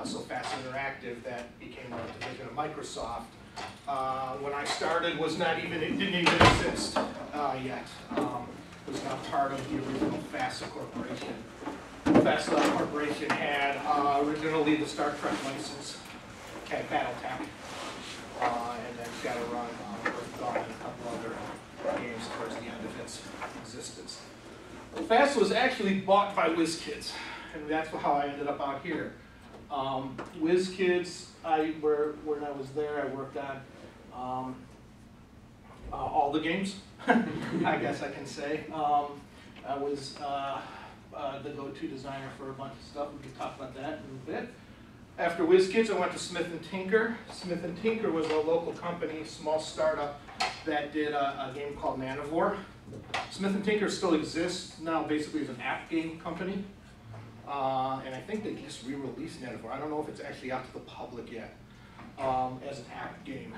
so Fast Interactive, that became a division of Microsoft. When I started, it didn't even exist yet. It was not part of the original FASA Corporation. FASA Corporation had originally the Star Trek license, had BattleTech, and then Shadowrun, Bothell, and a couple other games towards the end of its existence. FASA was actually bought by WizKids, and that's how I ended up out here. WizKids, when I was there, I worked on all the games, I guess I can say. I was the go-to designer for a bunch of stuff. We can talk about that in a bit. After WizKids, I went to Smith & Tinker. Smith & Tinker was a local company, small startup, that did a game called Nanivore. Smith & Tinker still exists now, basically as an app game company. And I think they just re-released Nanivore. I don't know if it's actually out to the public yet as an app game.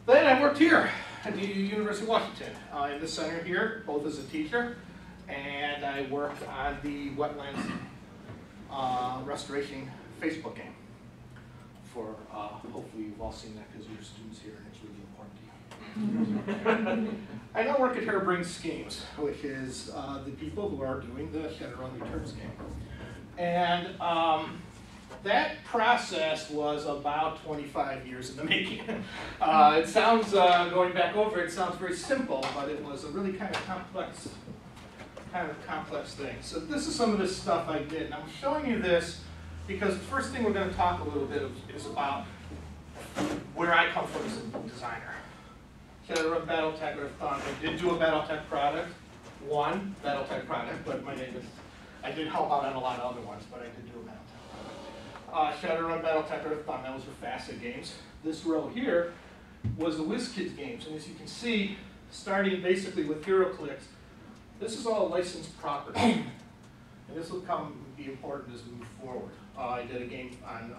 Then I worked here at the University of Washington in the center here, both as a teacher, and I worked on the wetlands restoration Facebook game. For hopefully you've all seen that because you're students here and it's really important to you. I now work at Harebrained Schemes, which is the people who are doing the Shadowrun Returns game. And that process was about 25 years in the making. It sounds, going back over, it sounds very simple, but it was a really kind of complex thing. So this is some of the stuff I did. And I'm showing you this because the first thing we're going to talk a little bit is about where I come from as a designer. Shadowrun, BattleTech, I did do a BattleTech product, one BattleTech product, but my name is, I did help out on a lot of other ones, but I did do a BattleTech. Shadowrun, BattleTech, Earthbound, that was for FASA games. This row here was the WizKids games, and as you can see, starting basically with HeroClix, this is all licensed property, and this will be important as we move forward. I did a game on,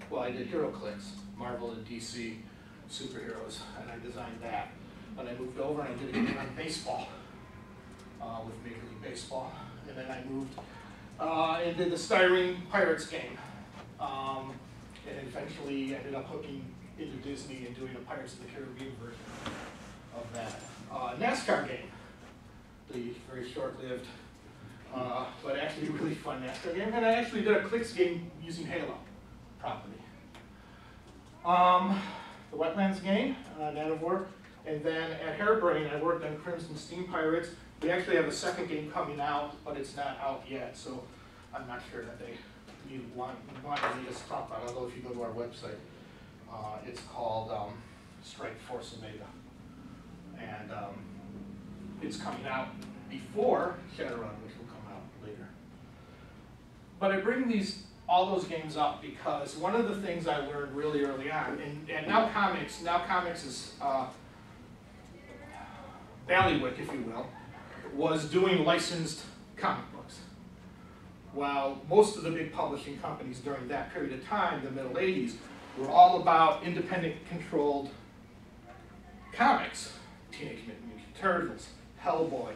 well, I did HeroClix, Marvel and DC superheroes, and I designed that. But I moved over and I did a game on baseball with Major League Baseball, and then I moved and did the Styrene Pirates game, and eventually ended up hooking into Disney and doing a Pirates of the Caribbean version of that. NASCAR game. The very short-lived, but actually really fun NASCAR game. And I actually did a Clicks game using Halo property. The Wetlands game, Nanivore. And then at Harebrained, I worked on Crimson Steam Pirates. We actually have a second game coming out, but it's not out yet, so I'm not sure that you want me to talk about it, although if you go to our website, it's called Strike Force Omega. And it's coming out before Shadowrun, which will come out later. But I bring all those games up because one of the things I learned really early on, and now comics is Ballywick, if you will, was doing licensed comic books. While most of the big publishing companies during that period of time, the middle 80s, were all about independent controlled comics. Teenage Mutant Ninja Turtles, Hellboy,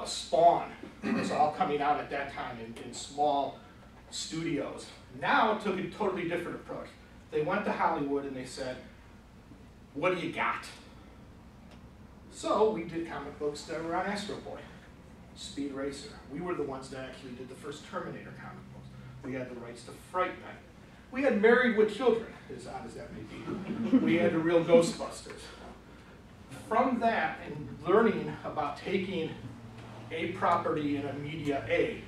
Spawn, it was all coming out at that time in small studios. Now it took a totally different approach. They went to Hollywood and they said, what do you got? So we did comic books that were on Astro Boy, Speed Racer. We were the ones that actually did the first Terminator comic books. We had the rights to Fright Night. We had Married with Children, as odd as that may be. We had the real Ghostbusters. From that and learning about taking a property in a media A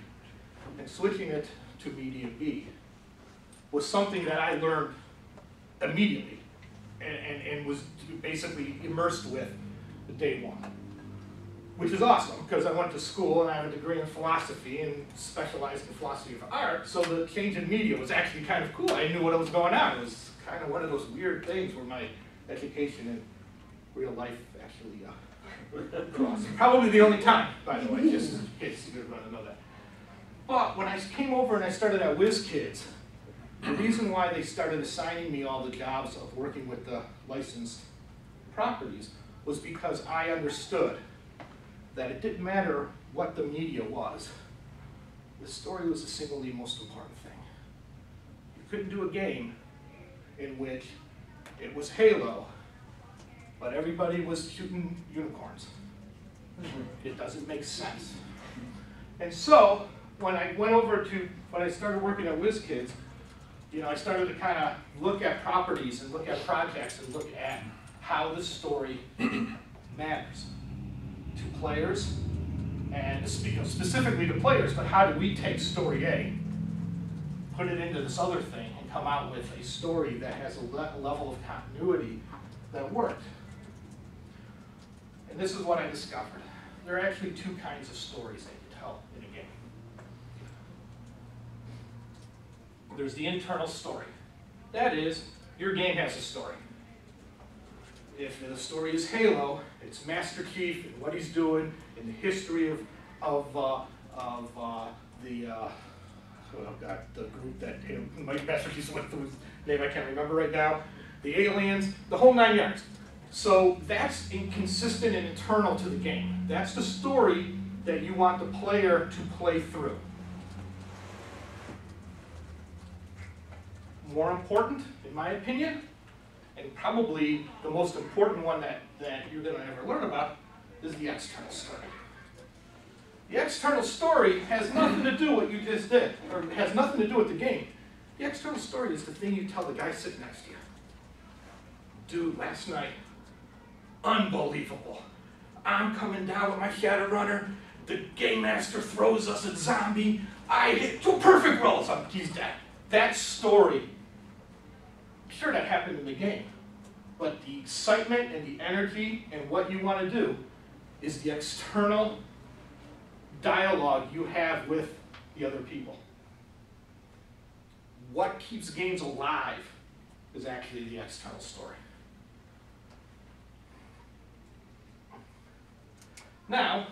and switching it to media B was something that I learned immediately and was basically immersed with day one, which is awesome because I went to school and I have a degree in philosophy and specialized in philosophy of art, so the change in media was actually kind of cool. I knew what was going on. It was kind of one of those weird things where my education in real life actually crossed. Probably the only time, by the way, just in case you didn't want to know that. But when I came over and I started at WizKids, the reason why they started assigning me all the jobs of working with the licensed properties was because I understood that it didn't matter what the media was. The story was the single most important thing. couldn't do a game in which it was Halo, but everybody was shooting unicorns. It doesn't make sense. And so, when I started working at WizKids, I started to kind of look at properties and look at projects and look at how the story matters to players, and specifically to players, but how do we take story A, put it into this other thing, and come out with a story that has a level of continuity that worked. And this is what I discovered. There are actually two kinds of stories that you tell in a game. There's the internal story. That is, your game has a story. If the story is Halo, it's Master Chief and what he's doing in the history of the group that Master Chief went through, his name I can't remember right now, the aliens, the whole 9 yards. So that's inconsistent and internal to the game. That's the story that you want the player to play through. More important, in my opinion, and probably the most important one that you're going to ever learn about, is the external story. The external story has nothing to do with what you just did, or has nothing to do with the game. The external story is the thing you tell the guy sitting next to you. Dude, last night, unbelievable. I'm coming down with my Shadowrunner. The Game Master throws us a zombie. I hit 2 perfect rolls. He's dead. That story, sure that happened in the game, but the excitement and the energy and what you want to do is the external dialogue you have with the other people. What keeps games alive is actually the external story. Now,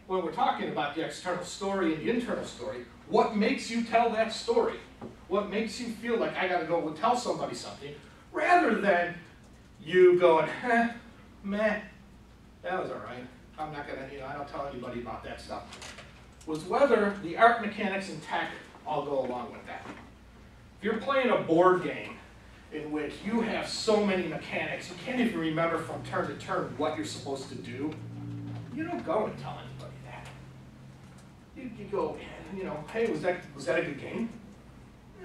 when we're talking about the external story and the internal story, what makes you tell that story? What makes you feel like I got to go and tell somebody something, rather than you going, meh, that was all right. I'm not going to, I don't tell anybody about that stuff. Was whether the art, mechanics, and tech all go along with that. If you're playing a board game in which you have so many mechanics, you can't even remember from turn to turn what you're supposed to do, you don't go and tell anybody that. You go, hey, was that a good game?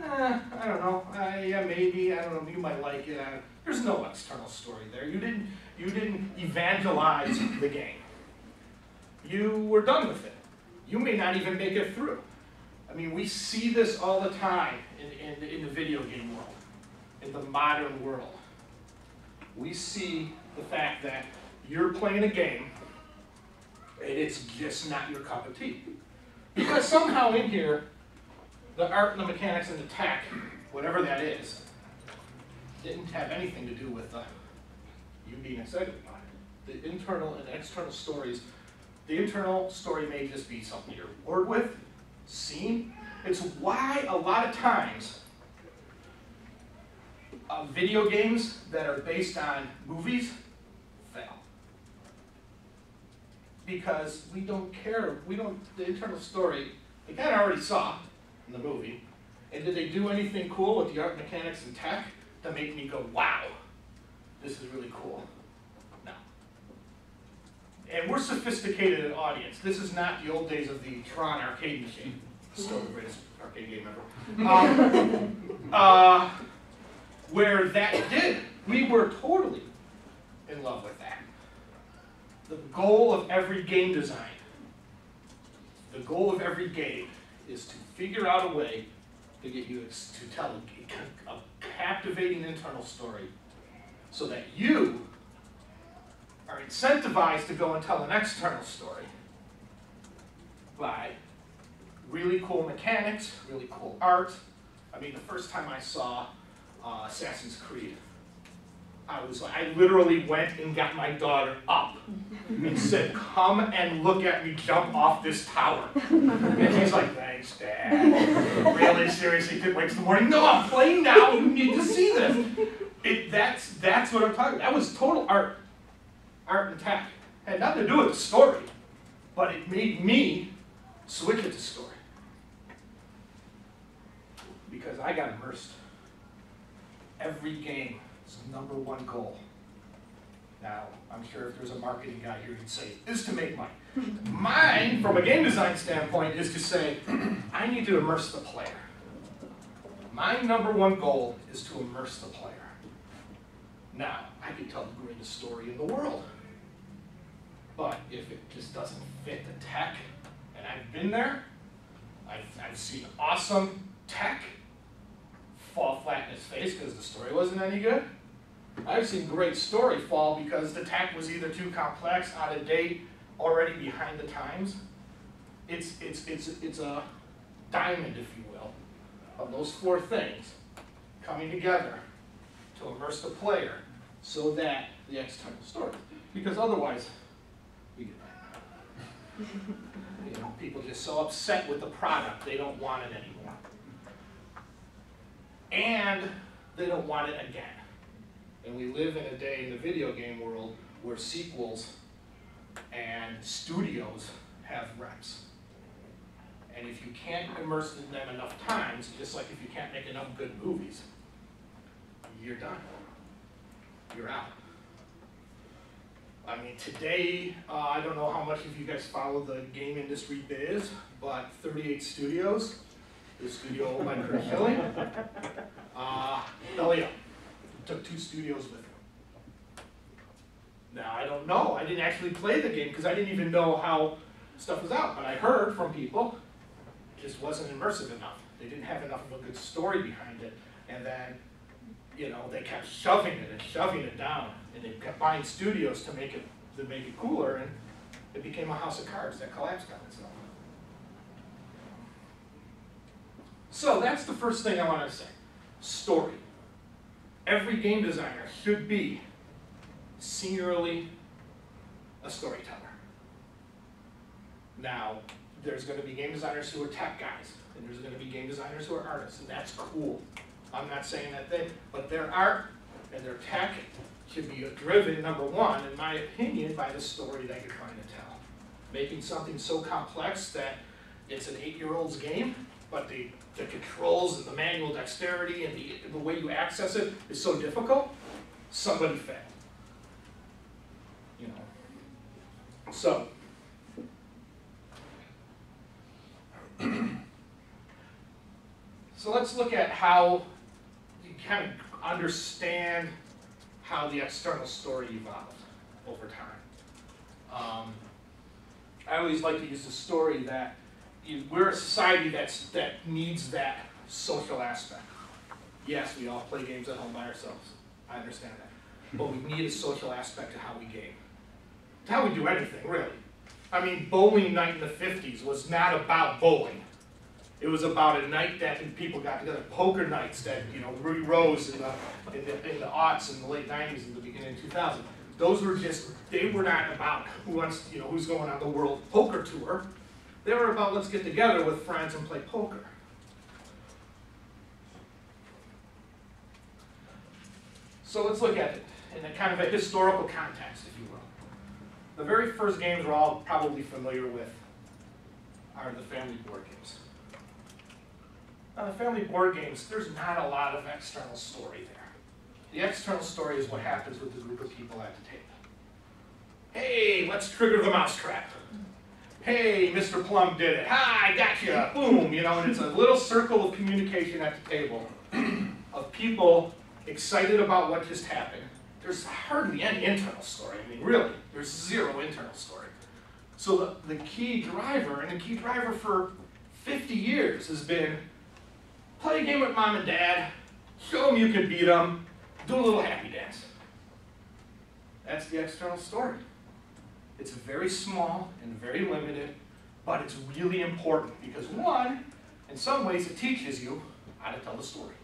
I don't know. Yeah, maybe. I don't know. You might like it. There's no external story there. You didn't evangelize the game. You were done with it. You may not even make it through. I mean, we see this all the time in the video game world, in the modern world. We see the fact that you're playing a game and it's just not your cup of tea. Because somehow in here, the art and the mechanics and the tech, whatever that is, didn't have anything to do with you being excited about it. The internal and external stories, the internal story may just be something you're bored with, seen. It's why a lot of times video games that are based on movies fail. Because we don't care, the internal story, they kind of already saw in the movie. And did they do anything cool with the art, mechanics, and tech to make me go, wow, this is really cool? No. And we're sophisticated an audience. This is not the old days of the Tron arcade machine. Still the greatest arcade game ever. Where that did. We were totally in love with that. The goal of every game design, the goal of every game is to figure out a way to get you to tell a captivating internal story so that you are incentivized to go and tell an external story by really cool mechanics, really cool art. I mean, the first time I saw Assassin's Creed, I literally went and got my daughter up and said, come and look at me jump off this tower. And she's like, thanks, Dad. Really, seriously, couldn't wait till the morning. No, I'm playing now. You need to see this. That's what I'm talking about. That was total art and tech. It had nothing to do with the story, but it made me switch it to story. because I got immersed. Every game is #1 goal. Now, I'm sure if there's a marketing guy here, he'd say, is to make money. Mine, from a game design standpoint, is to say, I need to immerse the player. My #1 goal is to immerse the player. Now, I could tell the greatest story in the world, but if it just doesn't fit the tech, and I've been there, I've seen awesome tech fall flat in its face because the story wasn't any good. I've seen great story fall because the tech was either too complex, out of date, already behind the times. It's a diamond, if you will, of those 4 things coming together to immerse the player so that the external story, because otherwise we get you know, people get so upset with the product they don't want it anymore, and they don't want it again. And we live in a day in the video game world where sequels and studios have reps. And if you can't immerse them enough times, just like if you can't make enough good movies, you're done. You're out. I mean, today, I don't know how much of you guys follow the game industry biz, but 38 Studios, the studio owned by Mulvihill, belly up. Took 2 studios with him. Now, I don't know. I didn't actually play the game because I didn't even know how stuff was out, but I heard from people it just wasn't immersive enough. They didn't have enough of a good story behind it, and then, you know, they kept shoving it and shoving it down, and they kept buying studios to make it cooler, and it became a house of cards that collapsed on itself. So that's the first thing I want to say. Story. Every game designer should be singularly a storyteller. Now, there's going to be game designers who are tech guys, and there's going to be game designers who are artists, and that's cool. I'm not saying that but their art and their tech should be driven, #1, in my opinion, by the story that you're trying to tell. Making something so complex that it's an 8-year-old's game, but the controls and the manual dexterity and the way you access it is so difficult, somebody failed. You know. So, let's look at how you kind of understand how the external story evolved over time. I always like to use the story that we're a society that needs that social aspect. Yes, we all play games at home by ourselves. I understand that. But we need a social aspect to how we game. To how we do anything, really. I mean, bowling night in the 50s was not about bowling. It was about a night that people got together. Poker nights that, you know, Rudy Rose in the aughts in the late 90s and the beginning of 2000. Those were just, they were not about who's going on the world poker tour. They were about, let's get together with friends and play poker. So let's look at it in a kind of a historical context, if you will. The very first games we're all probably familiar with are the family board games. Now, the family board games, there's not a lot of external story there. The external story is what happens with the group of people at the table. Hey, let's trigger the mousetrap. Hey, Mr. Plum did it. Ha, I got you. Boom, you know, and it's a little circle of communication at the table of people excited about what just happened. There's hardly any internal story. I mean, really, there's 0 internal story. So the key driver, and the key driver for 50 years has been play a game with mom and dad, show them you can beat them, do a little happy dance. That's the external story. It's very small and very limited, but it's really important because 1, in some ways it teaches you how to tell the story,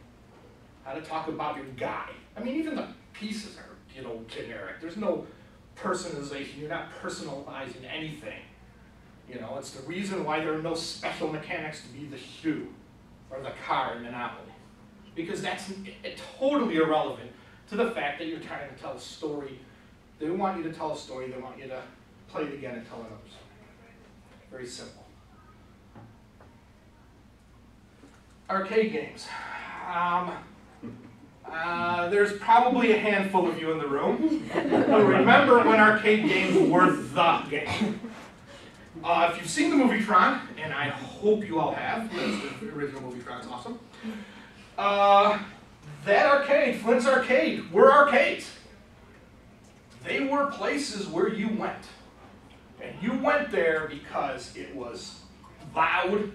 how to talk about your guy. I mean, even the pieces are, you know, generic. There's no personalization. You're not personalizing anything. You know, it's the reason why there are no special mechanics to be the shoe or the car in Monopoly, because that's totally irrelevant to the fact that you're trying to tell a story. They want you to tell a story. They want you to play it again and tell another story. Very simple. Arcade games. There's probably a handful of you in the room who remember when arcade games were the game. If you've seen the movie Tron, and I hope you all have, because the original movie Tron's awesome, that arcade, Flint's Arcade, were arcades. They were places where you went. And you went there because it was loud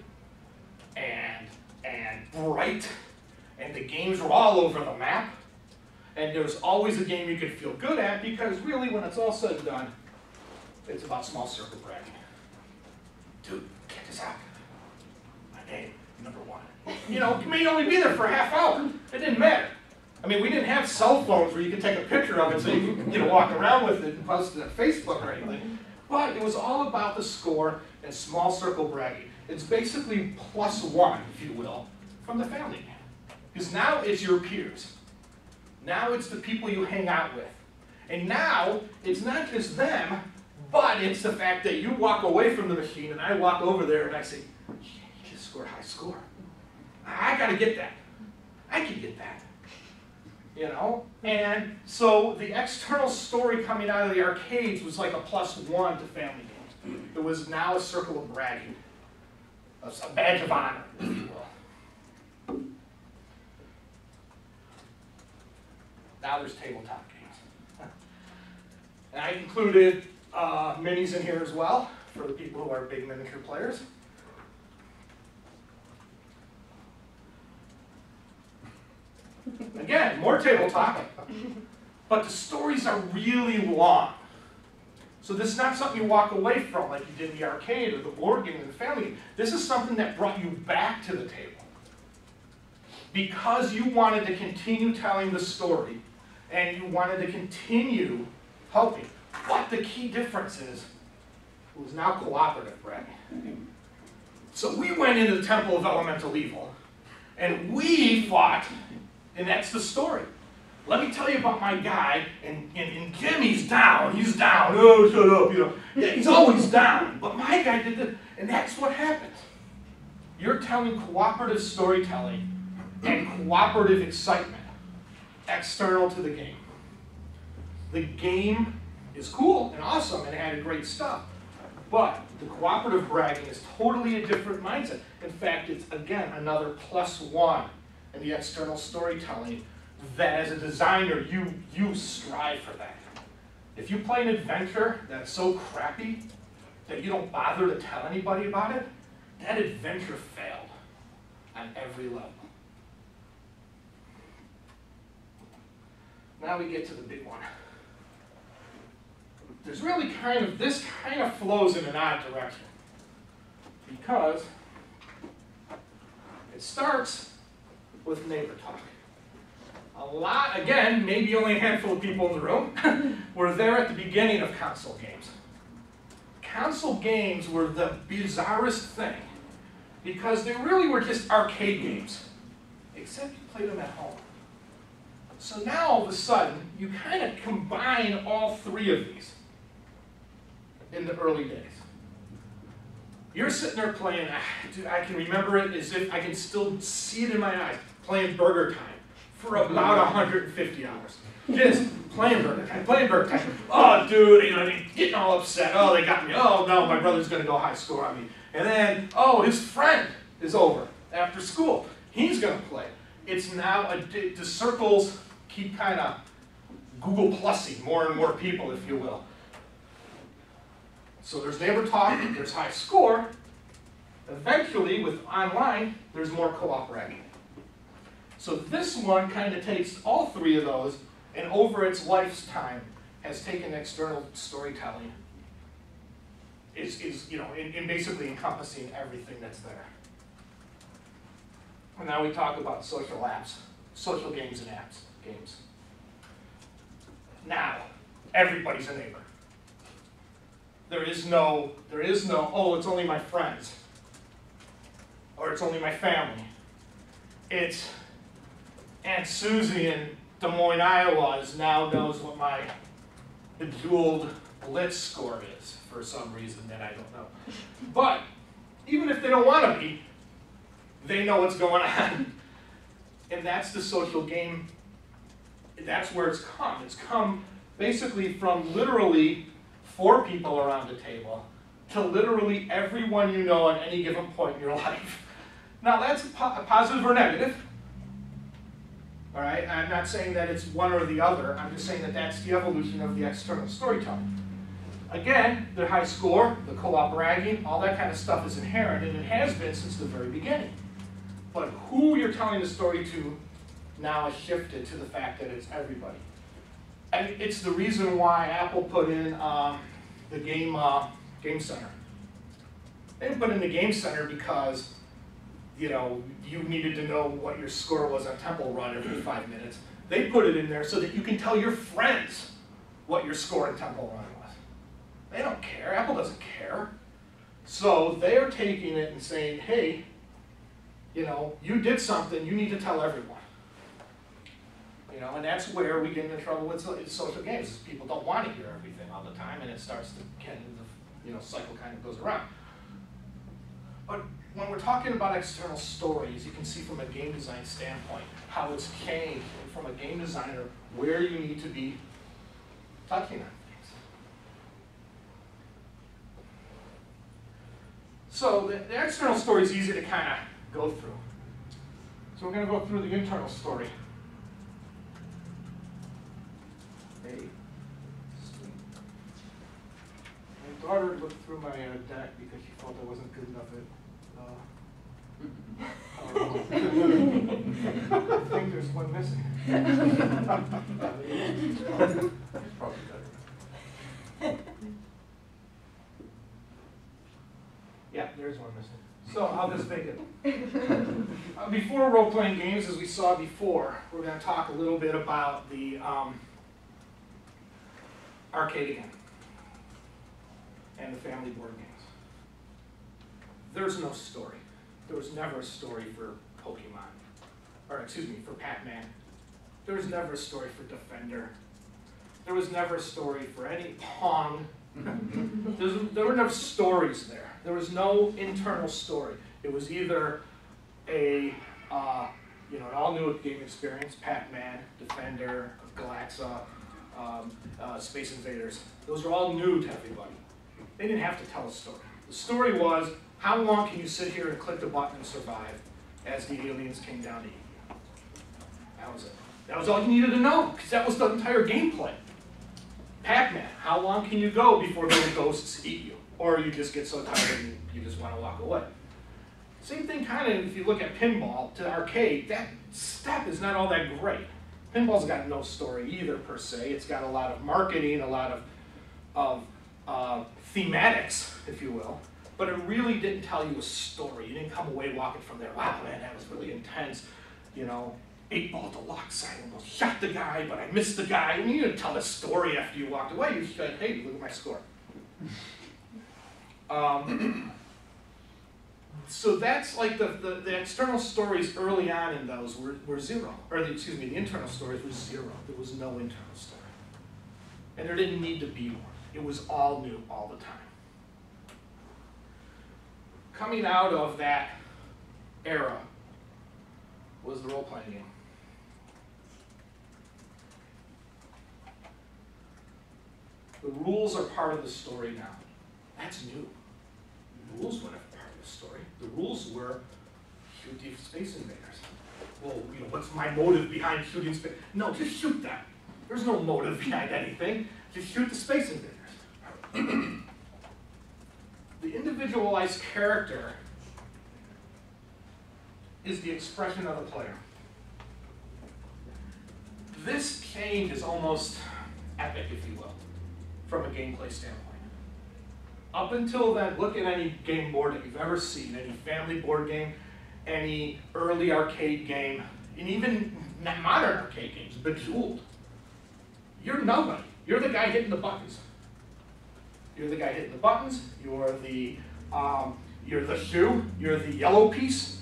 and bright, and the games were all over the map. And there was always a game you could feel good at, because really, when it's all said and done, it's about small circle bragging. Dude, check this out. My name, #1. You know, you may only be there for a half hour. It didn't matter. I mean, we didn't have cell phones where you could take a picture of it so you could, walk around with it and post it on Facebook or anything. But it was all about the score and small circle bragging. It's basically +1, if you will, from the family game. Because now it's your peers. Now it's the people you hang out with. And now it's not just them, but it's the fact that you walk away from the machine and I walk over there and I say, you just scored a high score. I gotta get that. I can get that. You know? And so the external story coming out of the arcades was like a +1 to family games. It was now a circle of bragging, a badge of honor, if you will. Now there's tabletop games. And I included minis in here as well, for the people who are big miniature players. Again, more tabletop, but the stories are really long. So this is not something you walk away from like you did in the arcade or the board game or the family game. This is something that brought you back to the table. Because you wanted to continue telling the story and you wanted to continue helping. But the key difference is, it was now cooperative bragging. So we went into the Temple of Elemental Evil, and we fought, and that's the story. Let me tell you about my guy, and Jimmy's down, he's down, oh, shut up, you know. Yeah, he's always down, but my guy did this, and that's what happens. You're telling cooperative storytelling and cooperative excitement external to the game. The game is cool and awesome and it had great stuff, but the cooperative bragging is totally a different mindset. In fact, it's again another +1 in the external storytelling that as a designer you strive for that. If you play an adventure that's so crappy that you don't bother to tell anybody about it, that adventure failed on every level. Now we get to the big one. There's really this kind of flows in an odd direction, because it starts with neighbor talk. A lot, again, maybe only a handful of people in the room, were there at the beginning of console games. Console games were the bizarrest thing, because they really were just arcade games, except you played them at home. So now all of a sudden, you kind of combine all three of these in the early days. You're sitting there playing, dude, I can remember it as if I can still see it in my eyes, playing Burger Time for about 150 hours. Just playing Burger Time. Oh, dude, you know, getting all upset. Oh, they got me. Oh, no, my brother's going to go high score on me. And then, oh, his friend is over after school. He's going to play. It's now, the circles keep kind of Google Plussing more and more people, if you will. So there's neighbor talk, there's high score. Eventually, with online, there's more cooperating. So this one kind of takes all three of those, and over its lifetime, has taken external storytelling. Is you know, in basically encompassing everything that's there. And now we talk about social apps, social games and apps, games. Now, everybody's a neighbor. There is no, oh, it's only my friends. Or it's only my family. It's Aunt Susie in Des Moines, Iowa now knows what my bejeweled Blitz score is for some reason that I don't know. But even if they don't want to be, they know what's going on. And that's the social game, that's where it's come. It's come basically from literally 4 people around a table to literally everyone you know at any given point in your life. Now that's a positive or negative. All right, I'm not saying that it's one or the other. I'm just saying that that's the evolution of the external storytelling. Again, the high score, the co-op bragging, all that kind of stuff is inherent, and it has been since the very beginning. But who you're telling the story to now has shifted to the fact that it's everybody. And it's the reason why Apple put in the Game Center. They didn't put in the Game Center because you needed to know what your score was on Temple Run every 5 minutes. They put it in there so that you can tell your friends what your score in Temple Run was. They don't care. Apple doesn't care. So they're taking it and saying, hey, you did something, you need to tell everyone. And that's where we get into trouble with social games, is people don't want to hear everything all the time, and it starts to get into, cycle kind of goes around. But when we're talking about external stories, you can see from a game design standpoint how it's changed, and from a game designer, where you need to be touching on things. So the external story is easy to kind of go through. So we're going to go through the internal story. My daughter looked through my deck because she felt I wasn't good enough at I think there's one missing. Probably better. Yeah, there's one missing. So I'll just make it. Before role-playing games, as we saw before, we're going to talk a little bit about the arcade again and the family board games. There's no story. There was never a story for Pokemon, or excuse me, for Pac-Man. There was never a story for Defender. There was never a story for any Pong. There were no stories there. There was no internal story. It was either an all-new game experience, Pac-Man, Defender, Galaxa, Space Invaders. Those were all new to everybody. They didn't have to tell a story. The story was, how long can you sit here and click the button and survive as the aliens came down to eat you? That was it. That was all you needed to know, because that was the entire gameplay. Pac-Man, how long can you go before those ghosts eat you? Or you just get so tired and you just want to walk away. Same thing kind of if you look at pinball to arcade, that step is not all that great. Pinball's got no story either per se. It's got a lot of marketing, a lot of thematics, if you will. But it really didn't tell you a story. You didn't come away walking from there, wow, man, that was really intense. 8-ball deluxe, I almost shot the guy, but I missed the guy. And you didn't tell a story after you walked away. You said, hey, look at my score. So that's like the external stories early on in those were zero. Or the internal stories were zero. There was no internal story. And there didn't need to be one. It was all new all the time. Coming out of that era was the role-playing game. The rules are part of the story now. That's new. The rules weren't a part of the story. The rules were shoot the Space Invaders. Well, what's my motive behind shooting space? No, just shoot them. There's no motive behind anything. Just shoot the Space Invaders. The individualized character is the expression of the player. This change is almost epic, if you will, from a gameplay standpoint. Up until then, look at any game board that you've ever seen, any family board game, any early arcade game, and even modern arcade games, Bejeweled. You're nobody. You're the guy hitting the buttons. You're the guy hitting the buttons. You're the shoe. You're the yellow piece.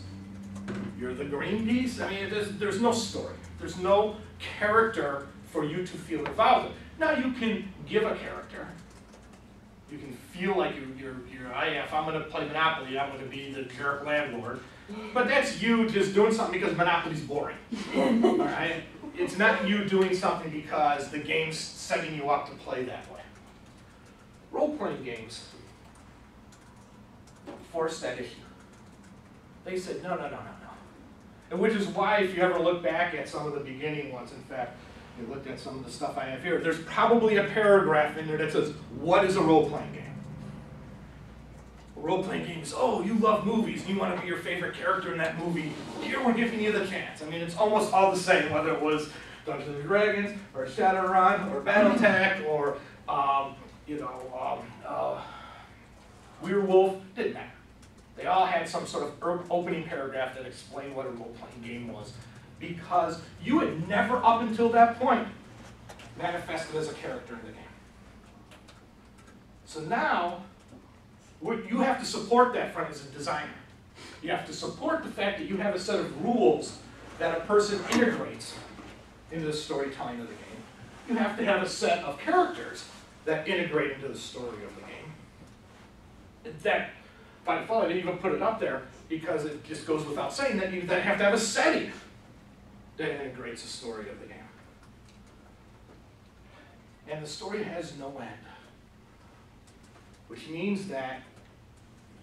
You're the green piece. I mean, there's no story. There's no character for you to feel involved in. Now you can give a character. You can feel like if I'm going to play Monopoly, I'm going to be the jerk landlord. But that's you just doing something because Monopoly's boring. All right? It's not you doing something because the game's setting you up to play that way. Role-playing games forced that issue. They said, no. And which is why, if you ever look back at some of the beginning ones, in fact, you looked at some of the stuff I have here, there's probably a paragraph in there that says, what is a role-playing game? A role-playing game is, oh, you love movies, and you want to be your favorite character in that movie. Here, we're giving you the chance. I mean, it's almost all the same, whether it was Dungeons and Dragons, or Shadowrun, or Battletech, or, Werewolf, didn't matter. They all had some sort of opening paragraph that explained what a role-playing game was, because you had never, up until that point, manifested as a character in the game. So now, you have to support that front as a designer. You have to support the fact that you have a set of rules that a person integrates into the storytelling of the game. You have to have a set of characters that integrate into the story of the game. That, by default, I didn't even put it up there because it just goes without saying that you then have to have a setting that integrates the story of the game. And the story has no end, which means that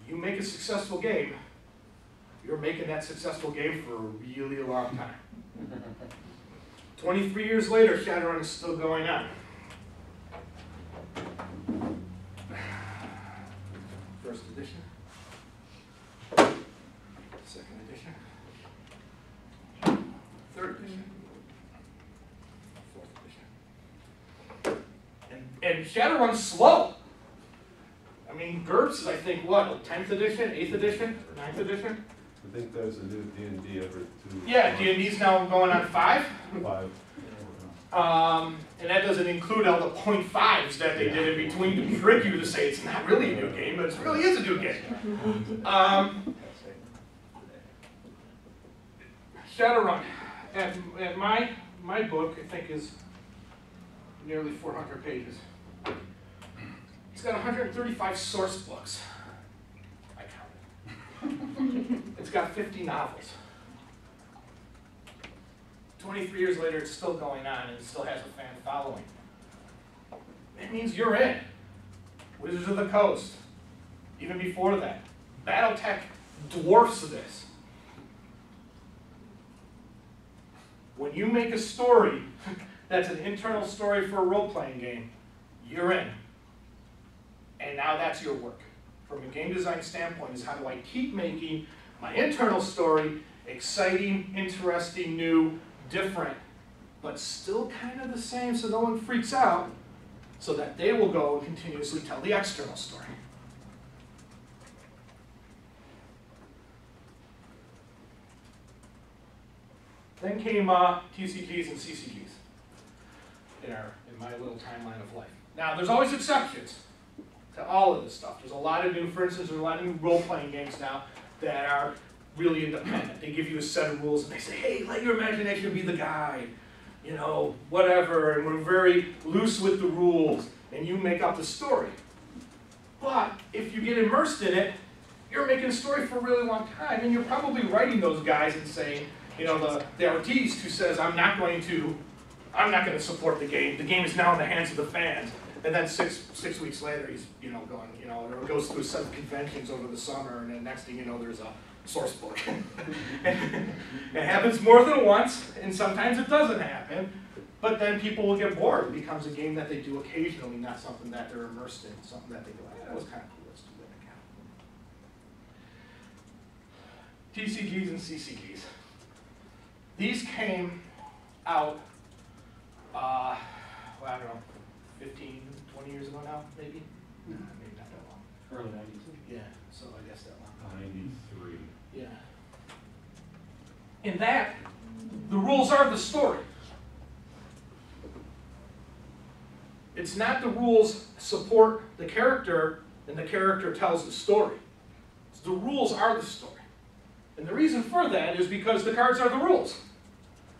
you make a successful game, you're making that successful game for a really long time. 23 years later, Shadowrun is still going on. First edition. Second edition. Third edition. Fourth edition. And Shadowrun's slow. I mean, GURPS is, I think, what, 10th edition, 8th edition, or 9th edition? I think there's a new D&D every 2 Yeah, D&D's now going on 5. 5. And that doesn't include all the .5s that they did in between to trick you to say it's not really a new game, but it really is a new game. Shadowrun, at my book, I think, is nearly 400 pages. It's got 135 source books. I counted. It's got 50 novels. 23 years later, it's still going on, and it still has a fan following. It means you're in. Wizards of the Coast. Even before that. Battletech dwarfs this. When you make a story that's an internal story for a role-playing game, you're in. And now that's your work. From a game design standpoint, is how do I keep making my internal story exciting, interesting, new, different, but still kind of the same so no one freaks out, so that they will go and continuously tell the external story. Then came TCGs and CCGs in my little timeline of life. Now, there's always exceptions to all of this stuff. There's a lot of new, for instance, there's a lot of new role-playing games now that are really independent. They give you a set of rules and they say, hey, let your imagination be the guide, you know, whatever, and we're very loose with the rules, and you make up the story. But if you get immersed in it, you're making a story for a really long time, and you're probably writing those guys and saying, you know, the artiste who says, I'm not going to support the game. The game is now in the hands of the fans. And then six weeks later, he's, you know, going, you know, or goes through 7 conventions over the summer, and then next thing you know, there's a source book. It happens more than once, and sometimes it doesn't happen, but then people will get bored. It becomes a game that they do occasionally, not something that they're immersed in, something that they go, that was kind of cool, let's do that again. TCGs and CCGs. These came out, well, I don't know, 15, 20 years ago now, maybe? No, maybe not that long. Early 90s. Yeah, so I guess that long. 93. Yeah. In that, the rules are the story. It's not the rules support the character and the character tells the story. The rules are the story. And the reason for that is because the cards are the rules.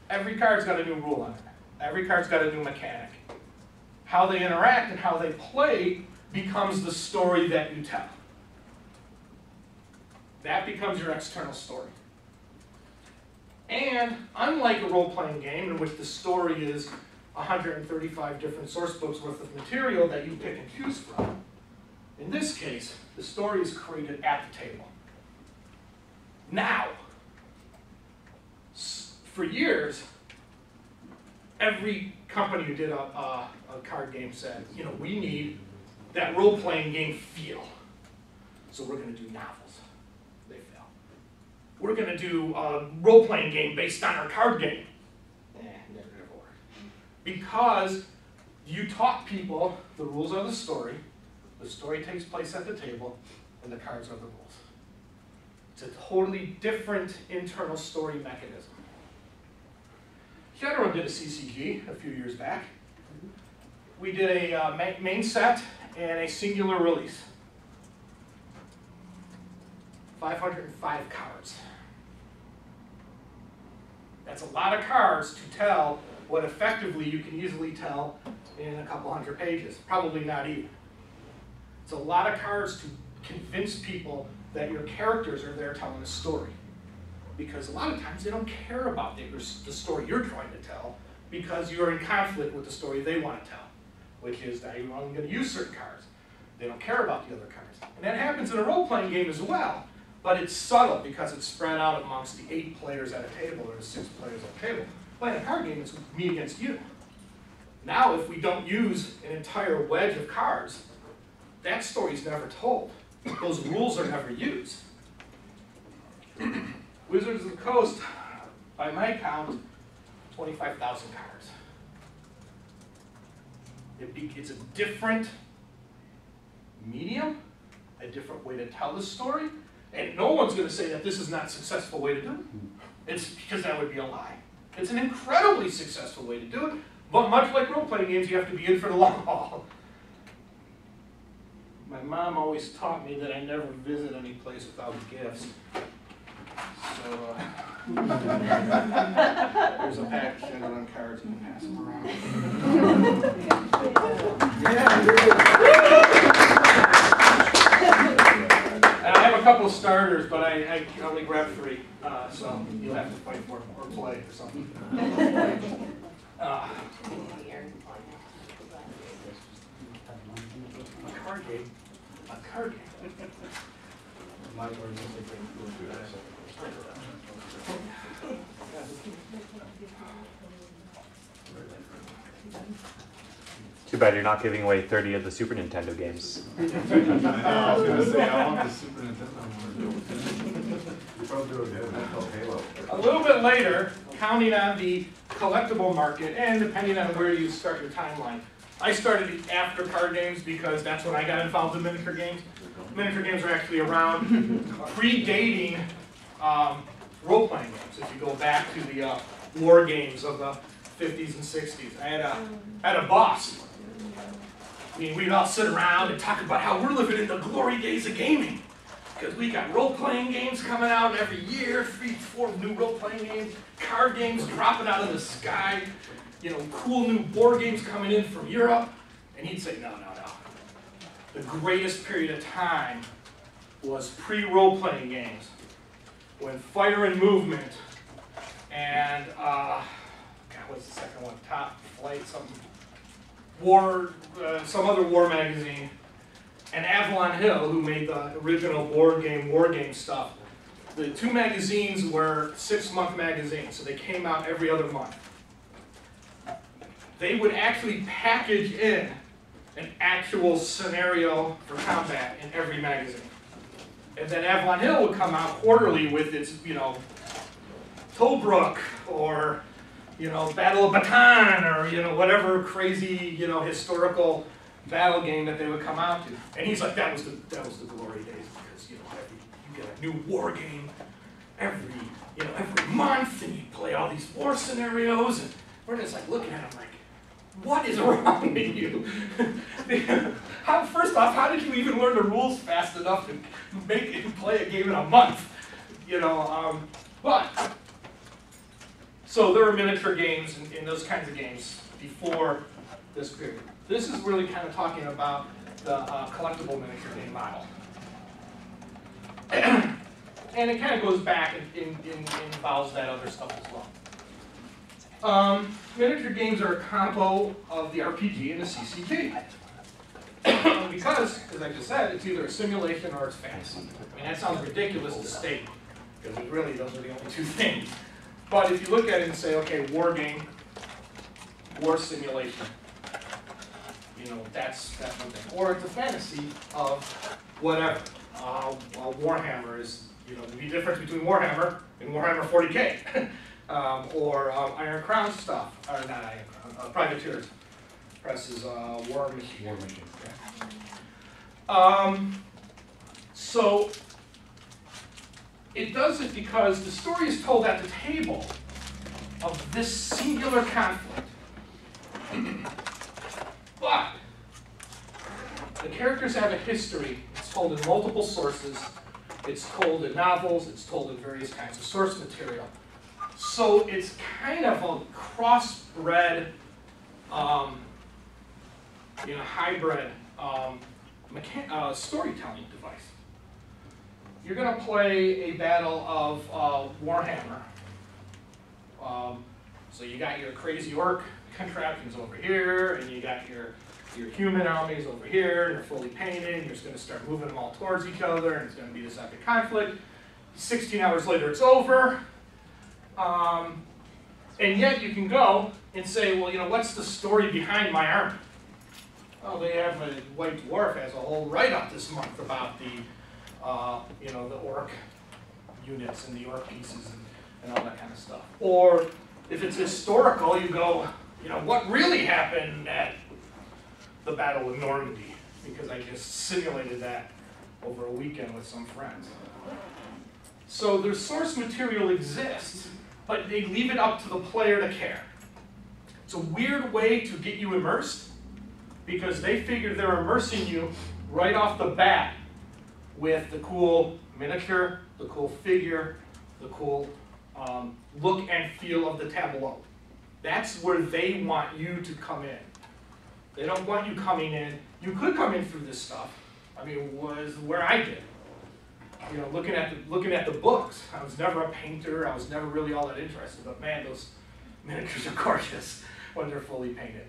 Every card's got a new rule on it. Every card's got a new mechanic. How they interact and how they play becomes the story that you tell. That becomes your external story. And unlike a role-playing game in which the story is 135 different source books worth of material that you pick and choose from, in this case, the story is created at the table. Now, for years, every company who did a card game said, you know, we need that role-playing game feel. So we're going to do novels. They fail. We're going to do a role-playing game based on our card game. Never worked. Because you taught people the rules of the story takes place at the table, and the cards are the rules. It's a totally different internal story mechanism. Shadowrun did a CCG a few years back. We did a main set and a singular release. 505 cards. That's a lot of cards to tell what effectively you can easily tell in a couple hundred pages. Probably not even. It's a lot of cards to convince people that your characters are there telling a story. Because a lot of times they don't care about the story you're trying to tell because you're in conflict with the story they want to tell, which is that you're only going to use certain cards. They don't care about the other cards. And that happens in a role-playing game as well, but it's subtle because it's spread out amongst the 8 players at a table or the 6 players at a table. Playing a card game is me against you. Now, if we don't use an entire wedge of cards, that story's never told. Those rules are never used. Wizards of the Coast, by my count, 25,000 cards. It's a different medium, a different way to tell the story, and no one's going to say that this is not a successful way to do it. It's because that would be a lie. It's an incredibly successful way to do it, but much like role-playing games, you have to be in for the long haul. My mom always taught me that I never visit any place without gifts. So, there's a package of Shadowrun cards, you can pass them around. And I have a couple of starters, but I only grabbed 3, so you'll have to fight for them or play or something. A card game. A card game. Too bad you're not giving away 30 of the Super Nintendo games. I was going to say, I want the Super Nintendo one. You probably do it, that's called Halo. A little bit later, counting on the collectible market, and depending on where you start your timeline, I started after card games because that's when I got involved in miniature games. Miniature games are actually around predating role-playing games. If you go back to the war games of the 50s and 60s, I had a boss. I mean, we'd all sit around and talk about how we're living in the glory days of gaming. Because we got role-playing games coming out every year, 3-4 new role-playing games, card games dropping out of the sky, you know, cool new board games coming in from Europe. And he'd say, no. The greatest period of time was pre-role-playing games, when Fire and Movement and, God, what's the second one? Top Flight, some other war magazine, and Avalon Hill, who made the original board game, war game stuff. The 2 magazines were 6-month magazines, so they came out every other month. They would actually package in an actual scenario for combat in every magazine. And then Avalon Hill would come out quarterly with its, you know, Tobruk, or, you know, Battle of Bataan, or, you know, whatever crazy, you know, historical battle game that they would come out to. And he's like, that was the glory days, because, you know, you get a new war game every month, and you play all these war scenarios, and we're just like looking at him like, what is wrong with you? First off, how did you even learn the rules fast enough to make it play a game in a month? You know, so there were miniature games and those kinds of games before this period. This is really kind of talking about the collectible miniature game model. And it kind of goes back and involves that other stuff as well. Miniature games are a combo of the RPG and the CCG. Because, as I just said, it's either a simulation or it's fantasy. I mean, that sounds ridiculous to state, because really those are the only two things. But if you look at it and say, okay, war game, war simulation, you know, that's one thing. Or it's a fantasy of whatever. Warhammer is, you know, the difference between Warhammer and Warhammer 40K. Or Iron Crown stuff, or not Iron Crown, Privateers. Presses War Machine. War Machine. So it does it because the story is told at the table of this singular conflict. But the characters have a history. It's told in multiple sources. It's told in novels. It's told in various kinds of source material. So it's kind of a crossbred, hybrid storytelling device. You're going to play a battle of Warhammer. So you got your crazy orc contraptions over here, and you got your human armies over here, and they're fully painted, and you're just going to start moving them all towards each other, and it's going to be this epic conflict. 16 hours later, it's over. And yet you can go and say, well, you know, what's the story behind my army? Well, they have a White Dwarf has a whole write-up this month about the, the orc units and the orc pieces and all that kind of stuff. Or if it's historical, you go, you know, what really happened at the Battle of Normandy? Because I just simulated that over a weekend with some friends. So their source material exists, but they leave it up to the player to care. It's a weird way to get you immersed, because they figure they're immersing you right off the bat with the cool miniature, the cool figure, the cool look and feel of the tableau. That's where they want you to come in. They don't want you coming in. You could come in through this stuff. I mean, it was where I did. You know, looking at the books. I was never a painter. I was never really all that interested. But man, those miniatures are gorgeous when they're fully painted.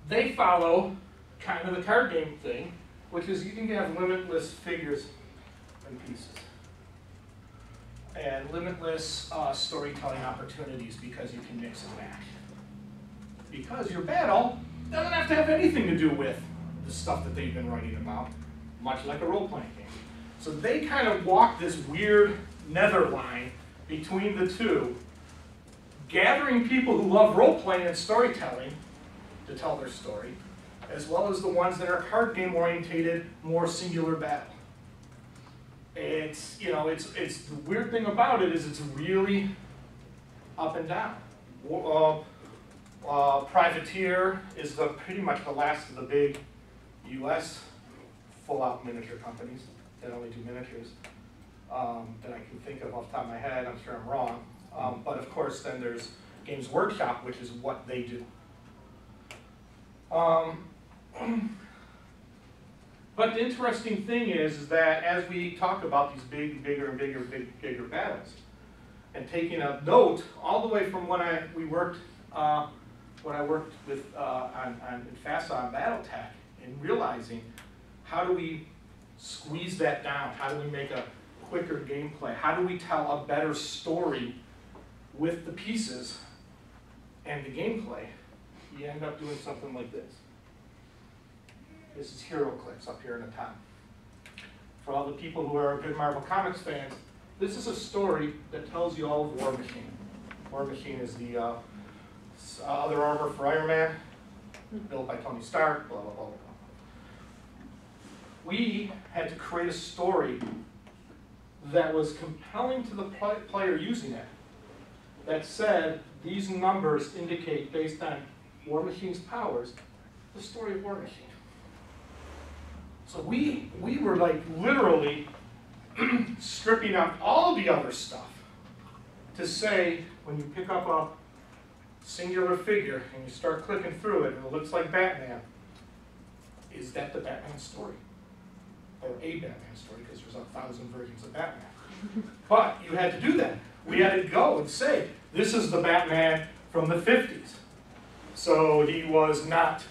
They follow kind of the card game thing, which is you can have limitless figures and pieces. And limitless storytelling opportunities because you can mix and match. Because your battle doesn't have to have anything to do with the stuff that they've been writing about, much like a role-playing game. So they kind of walk this weird nether line between the two, gathering people who love role-playing and storytelling to tell their story, as well as the ones that are card game orientated, more singular battle. It's, you know, it's the weird thing about it is it's really up and down. Privateer is pretty much the last of the big U.S. full-out miniature companies that only do miniatures that I can think of off the top of my head. I'm sure I'm wrong. But of course, then there's Games Workshop, which is what they do. But the interesting thing is that as we talk about these bigger battles, and taking a note all the way from when I worked with in FASA on BattleTech, and realizing how do we squeeze that down? How do we make a quicker gameplay? How do we tell a better story with the pieces and the gameplay? You end up doing something like this. This is Hero Clips up here in the top. For all the people who are good Marvel Comics fans, this is a story that tells you all of War Machine. War Machine is the other armor for Iron Man, built by Tony Stark, blah, blah, blah, blah. We had to create a story that was compelling to the player using it, that said these numbers indicate, based on War Machine's powers, the story of War Machine. So we were like literally stripping out all the other stuff to say, when you pick up a singular figure and you start clicking through it and it looks like Batman, is that the Batman story? or a Batman story, because there's 1,000 versions of Batman. But you had to do that. We had to go and say, this is the Batman from the 50s. So he was not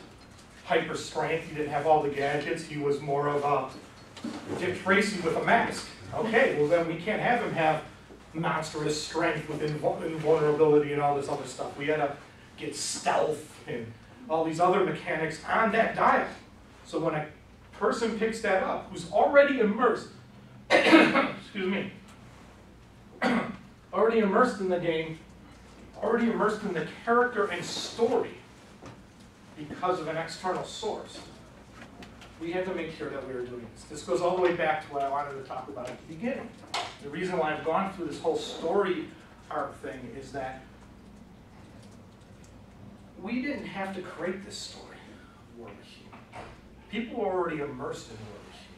hyper strength, he didn't have all the gadgets, he was more of a Dick Tracy with a mask. Okay, well then we can't have him have monstrous strength with invulnerability and all this other stuff. We had to get stealth and all these other mechanics on that dial. So when a person picks that up, who's already immersed, excuse me, already immersed in the game, already immersed in the character and story because of an external source, we had to make sure that we were doing this. This goes all the way back to what I wanted to talk about at the beginning. The reason why I've gone through this whole story arc thing is that we didn't have to create this story, War Machine. People were already immersed in War Machine.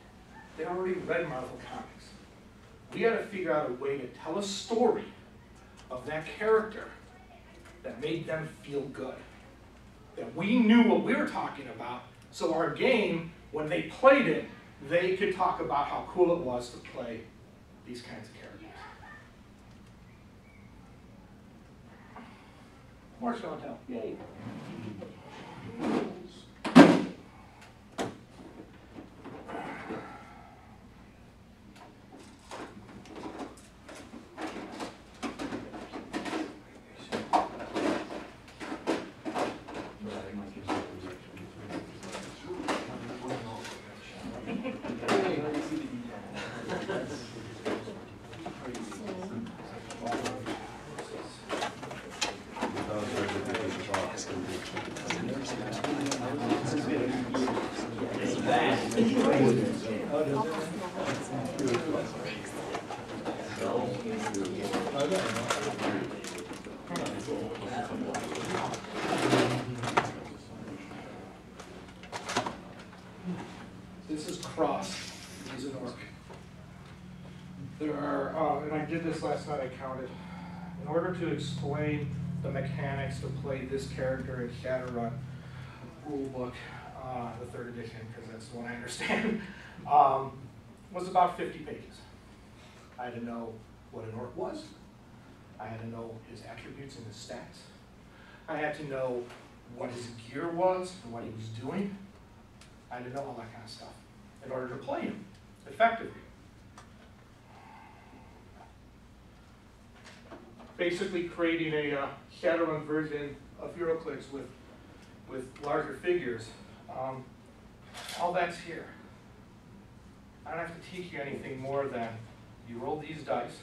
They already read Marvel Comics. We had to figure out a way to tell a story of that character that made them feel good. That we knew what we were talking about, so our game, when they played it, they could talk about how cool it was to play these kinds of characters. More show and tell. Yay. This is cross. He's an orc. There are, and I did this last night, I counted. In order to explain the mechanics to play this character in Shadowrun rulebook, the 3rd edition, because that's the one I understand, was about 50 pages. I had to know what an orc was. I had to know his attributes and his stats. I had to know what his gear was and what he was doing. I had to know all that kind of stuff in order to play him effectively. Basically creating a Shadowrun version of HeroClix with larger figures. All that's here. I don't have to teach you anything more than you roll these dice,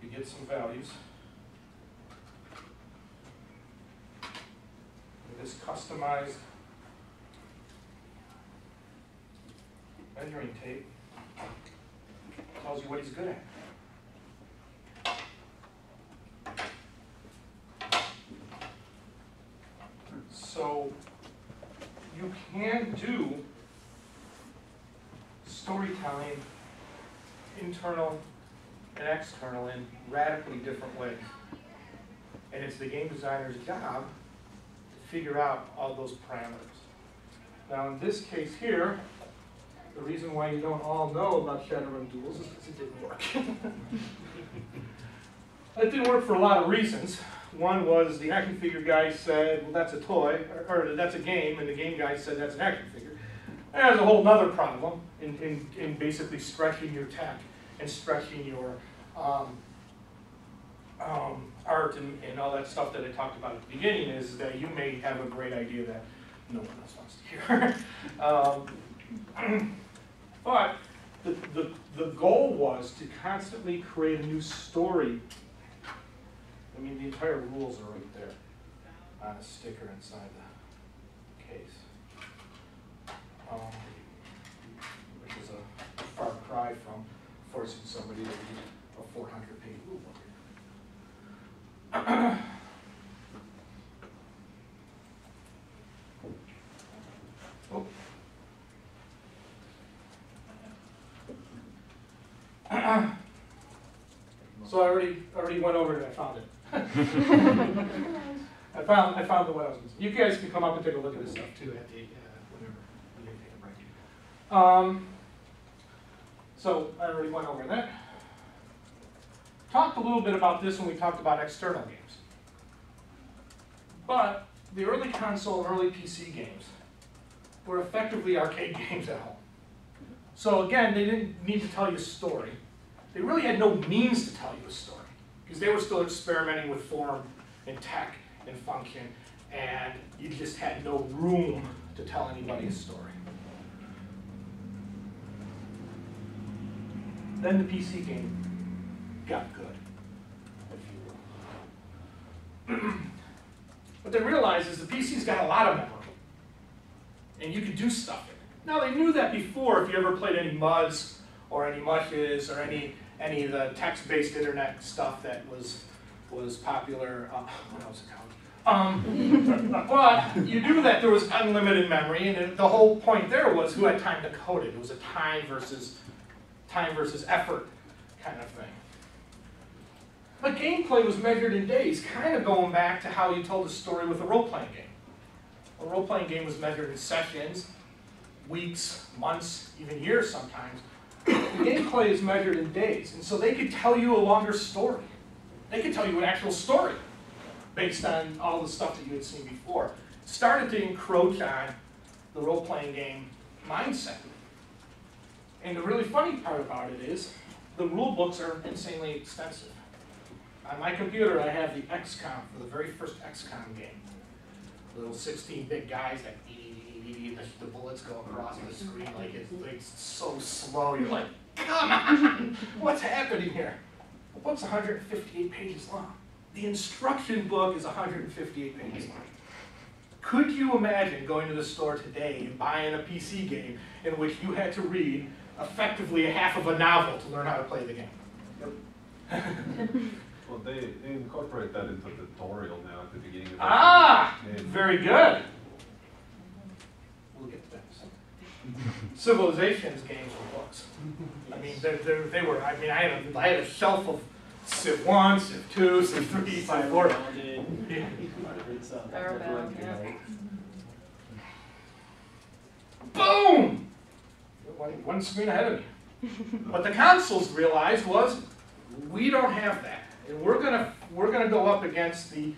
you get some values. With this customized measuring tape, tells you what he's good at. So you can do storytelling, internal and external, in radically different ways. And it's the game designer's job to figure out all those parameters. Now in this case here, the reason why you don't all know about Shadowrun Duels is because it didn't work. It didn't work for a lot of reasons. One was the action figure guy said, well, that's a toy, or that's a game, and the game guy said that's an action figure. And there's a whole other problem in basically stretching your tech and stretching your art and all that stuff that I talked about at the beginning, is that you may have a great idea that no one else wants to hear. But the goal was to constantly create a new story. I mean, the entire rules are right there on a sticker inside the case, which is a far cry from forcing somebody to read a 400-page rule book. Oh. So I already went over it and I found it. I found the what I was missing. You guys can come up and take a look at this stuff too at the whenever you take a break. So I already went over that. Talked a little bit about this when we talked about external games. But the early console and early PC games were effectively arcade games at home. So again, they didn't need to tell you a story. They really had no means to tell you a story, because they were still experimenting with form and tech and function, and you just had no room to tell anybody a story. Then the PC game got good, if you will. What they realized is the PC's got a lot of memory, and you could do stuff in it. Now they knew that before. If you ever played any MUDs or any Mushes or any of the text-based internet stuff that was popular, what else it called? But you knew that there was unlimited memory, and the whole point there was who had time to code it. It was a time versus effort kind of thing. But gameplay was measured in days, kind of going back to how you told a story with a role-playing game. A role-playing game was measured in sessions, weeks, months, even years sometimes. The gameplay is measured in days, and so they could tell you a longer story. They could tell you an actual story based on all the stuff that you had seen before. It started to encroach on the role-playing game mindset. And the really funny part about it is the rule books are insanely extensive. On my computer, I have the XCOM for the very first XCOM game. Little 16-bit guys that the bullets go across the screen like it's so slow. You're like, come on, what's happening here? The book's 158 pages long. The instruction book is 158 pages long. Could you imagine going to the store today and buying a PC game in which you had to read effectively a half of a novel to learn how to play the game? Yep. Well, they incorporate that into the tutorial now at the beginning of the game. Very good. We'll get to that in a second. Civilizations games were books. I mean, they were. I mean, I had a shelf of Civ 1, Civ 2, Civ 3, Civ 4. Boom! One screen ahead of me. What the consoles realized was, we don't have that, and we're gonna go up against the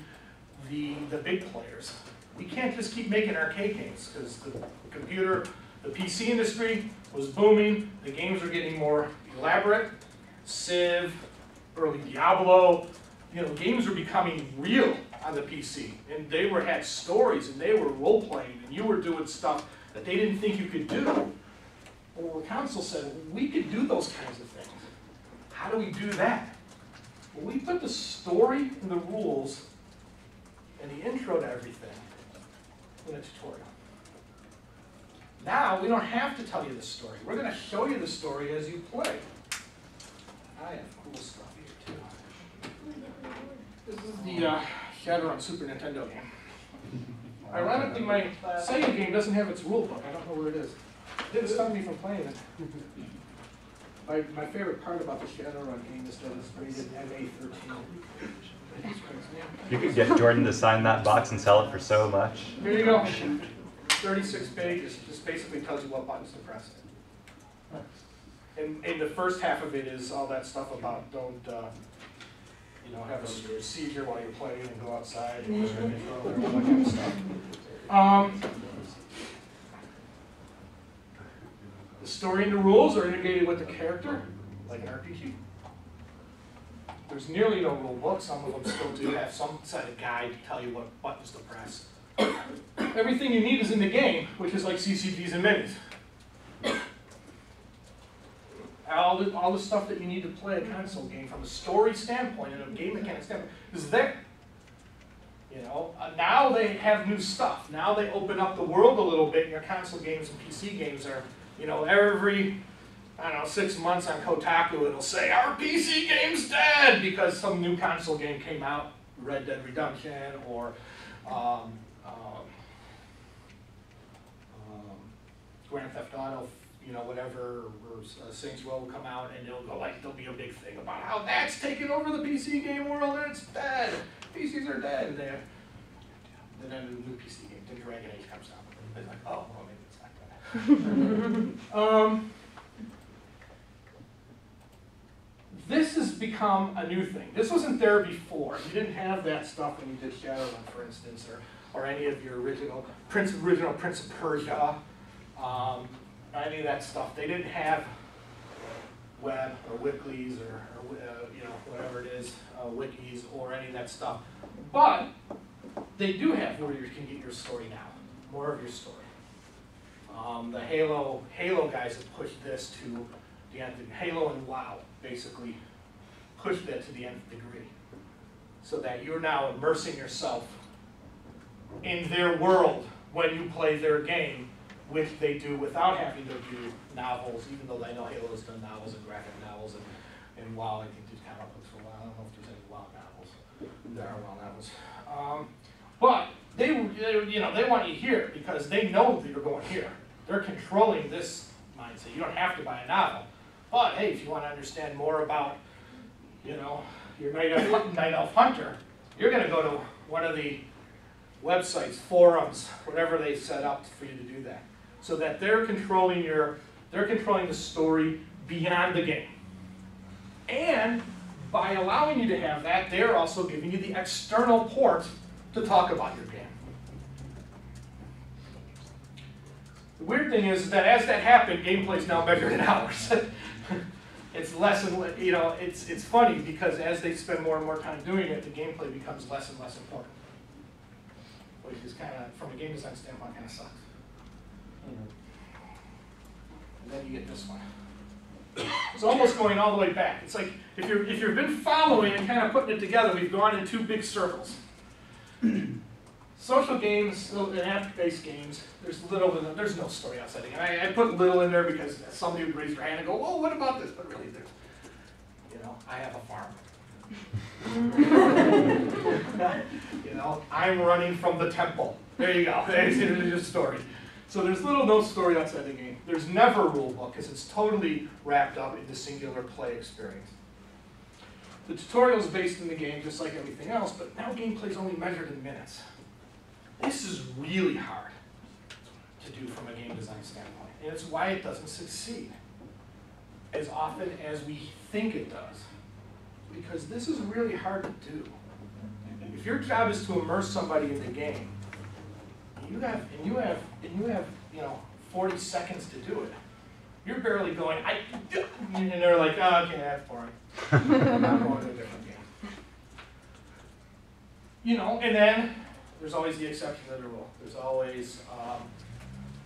big players. We can't just keep making arcade games, because the computer, the PC industry was booming. The games were getting more elaborate. Civ, early Diablo, games were becoming real on the PC, and they had stories, and they were role playing, and you were doing stuff that they didn't think you could do. Well, the console said, we could do those kinds of things. How do we do that? Well, we put the story and the rules and the intro to everything in a tutorial. Now, we don't have to tell you the story. We're going to show you the story as you play. I have cool stuff here, too. This is the Shadowrun Super Nintendo game. Ironically, my Sega game doesn't have its rule book. I don't know where it is. It didn't stop me from playing it. My favorite part about the Shadowrun game is that it's rated MA13. You could get Jordan to sign that box and sell it for so much. Here you go. 36 pages. Just basically tells you what buttons to press. And the first half of it is all that stuff about don't have a seizure while you're playing and go outside and all that kind of stuff. The story and the rules are integrated with the character, like an RPG. There's nearly no rule book. Some of them still do have some set of guide to tell you what buttons to press. Everything you need is in the game, which is like CCGs and minis. All the stuff that you need to play a console game from a story standpoint and a game mechanic standpoint is there. Now they have new stuff. Now they open up the world a little bit, and your console games and PC games are, every, 6 months on Kotaku, it'll say, our PC game's dead, because some new console game came out, Red Dead Redemption, or Grand Theft Auto, whatever, or Saints Row will come out, and there'll be a big thing about how that's taken over the PC game world, and it's dead. PCs are dead. And then a new PC game, the Dragon Age comes out. It's like, oh, well, maybe it's not This has become a new thing. This wasn't there before. You didn't have that stuff when you did Shadowrun, for instance, or any of your original Prince of Persia, any of that stuff. They didn't have web or wikis or you know, whatever it is, wikis or any of that stuff. But they do have where you can get your story now, more of your story. The Halo guys have pushed this to the nth degree. Halo and WoW basically pushed that to the nth degree, so that you're now immersing yourself in their world when you play their game, which they do without having to do novels, even though I know Halo's done novels and graphic novels, and WoW, I think, did comic books for a while. I don't know if there's any WoW novels. There are WoW novels. But they want you here because they know that you're going here. They're controlling this mindset. You don't have to buy a novel. But hey, if you want to understand more about, you know, your Night Elf Hunter, you're going to go to one of the websites, forums, whatever they set up for you to do that, so that they're controlling the story beyond the game. And by allowing you to have that, they're also giving you the external port to talk about your game. The weird thing is that as that happened, gameplay is now measured in hours. It's less and less, you know, it's funny because as they spend more and more time doing it, the gameplay becomes less and less important. Which is kind of, from a game design standpoint, kind of sucks. And then you get this one. It's almost going all the way back. It's like, if you've been following and kind of putting it together, we've gone in two big circles. Social games, and app-based games, there's no story outside the game. I put little in there because somebody would raise their hand and go, "Oh, what about this?" But really, there's, you know, I have a farm. You know, I'm running from the temple. There you go. There's your story. So there's no story outside the game. There's never a rule book because it's totally wrapped up into singular play experience. The tutorial is based in the game just like everything else, but now gameplay is only measured in minutes. This is really hard to do from a game design standpoint, and it's why it doesn't succeed as often as we think it does. Because this is really hard to do. If your job is to immerse somebody in the game, you have 40 seconds to do it. You're barely going, and they're like, "Oh, okay, that's boring. I'm going to a different game." You know, and then there's always the exception to the rule. There's always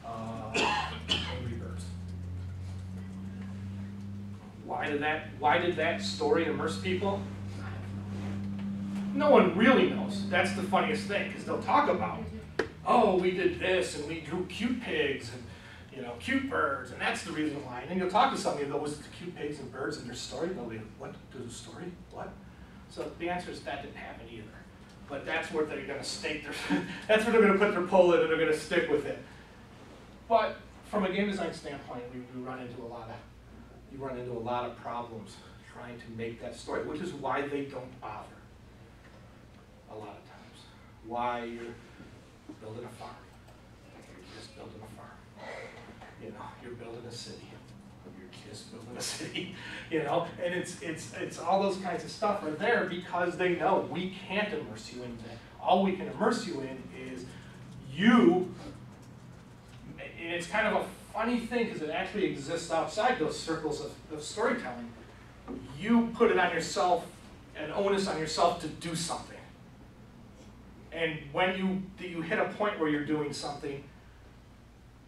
Angry Birds. Why did that story immerse people? No one really knows. That's the funniest thing, because they'll talk about, "Oh, we did this, and we drew cute pigs, and you know, cute birds, and that's the reason why." And then you'll talk to somebody that was the cute pigs and birds in their story, and they'll be, "What? There's a story? What?" So the answer is that didn't happen either. But that's where they're going to stake their, that's where they're going to put their pull in, and they're going to stick with it. But from a game design standpoint, you run into a lot of problems trying to make that story, which is why they don't bother. A lot of times, why you're building a farm. You're just building a farm. You know, you're building a city. You're just building a city. You know, and it's all those kinds of stuff are there because they know we can't immerse you in that. All we can immerse you in is you. And it's kind of a funny thing because it actually exists outside those circles of storytelling. You put it on yourself, an onus on yourself to do something. And when you hit a point where you're doing something,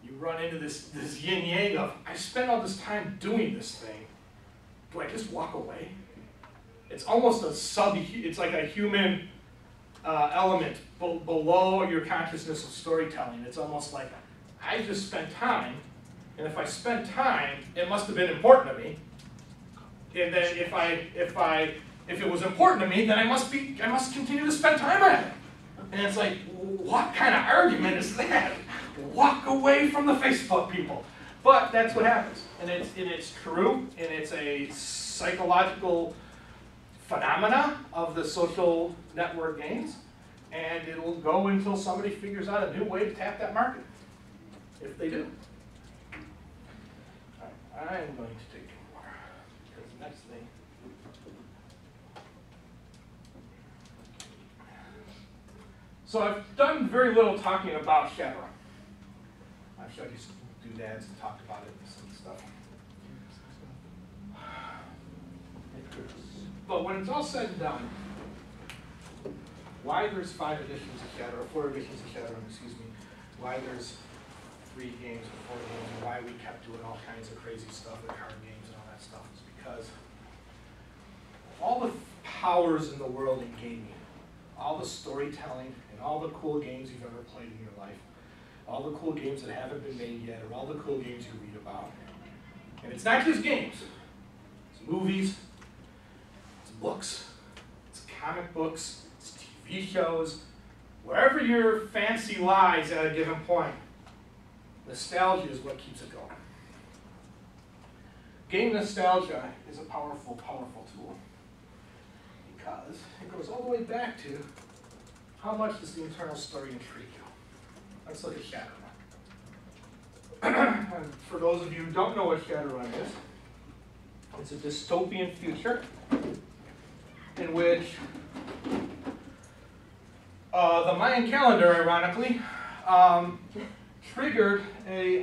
you run into this yin-yang of, I spent all this time doing this thing. Do I just walk away? It's almost it's like a human element below your consciousness of storytelling. It's almost like, I just spent time, and if I spent time, it must have been important to me. And then if it was important to me, then I must continue to spend time on it. And it's like, what kind of argument is that? Walk away from the Facebook people. But that's what happens. And it's true, and it's a psychological phenomena of the social network games. And it will go until somebody figures out a new way to tap that market. If they do. I'm going to take more, because the next thing. So I've done very little talking about Shadowrun. I've showed you some doodads and talked about it and some stuff. But when it's all said and done, why there's 5 editions of Shadowrun, or 4 editions of Shadowrun, excuse me, why there's 3 games or 4 games, and why we kept doing all kinds of crazy stuff with card games and all that stuff is because all the powers in the world in gaming, all the storytelling, and all the cool games you've ever played in your life, all the cool games that haven't been made yet, or all the cool games you read about. And it's not just games, it's movies, it's books, it's comic books, it's TV shows, wherever your fancy lies at a given point, nostalgia is what keeps it going. Game nostalgia is a powerful, powerful tool because it goes all the way back to how much does the internal story intrigue you. Let's look at Shadowrun. And for those of you who don't know what Shadowrun is, it's a dystopian future in which the Mayan calendar, ironically, triggered a,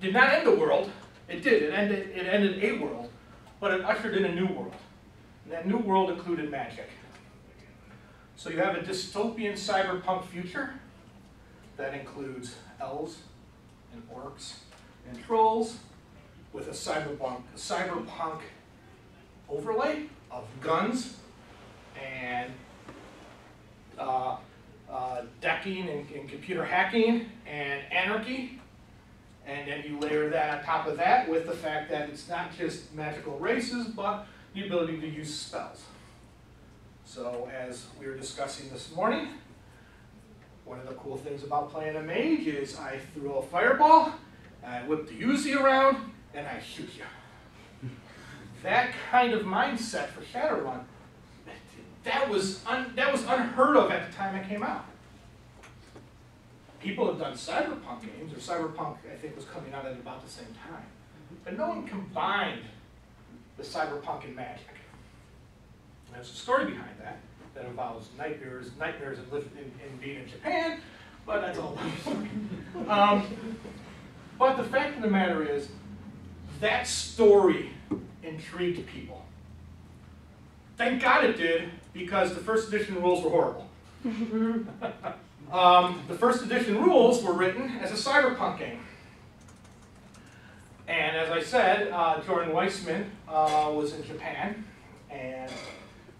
did not end the world, it did, it ended a world, but it ushered in a new world. And that new world included magic. So you have a dystopian cyberpunk future that includes elves and orcs and trolls with a cyberpunk overlay of guns and decking and computer hacking and anarchy. And then you layer that on top of that with the fact that it's not just magical races, but the ability to use spells. So as we were discussing this morning, one of the cool things about playing a mage is I throw a fireball, I whip the Uzi around, and I shoot you. That kind of mindset for Shadowrun, that was unheard of at the time it came out. People have done cyberpunk games, or cyberpunk I think was coming out at about the same time. But no one combined the cyberpunk and magic. There's a story behind that that involves nightmares in being in Japan, but that's all. But the fact of the matter is, that story intrigued people. Thank God it did, because the first edition rules were horrible. The first edition rules were written as a cyberpunk game. And as I said, Jordan Weissman was in Japan and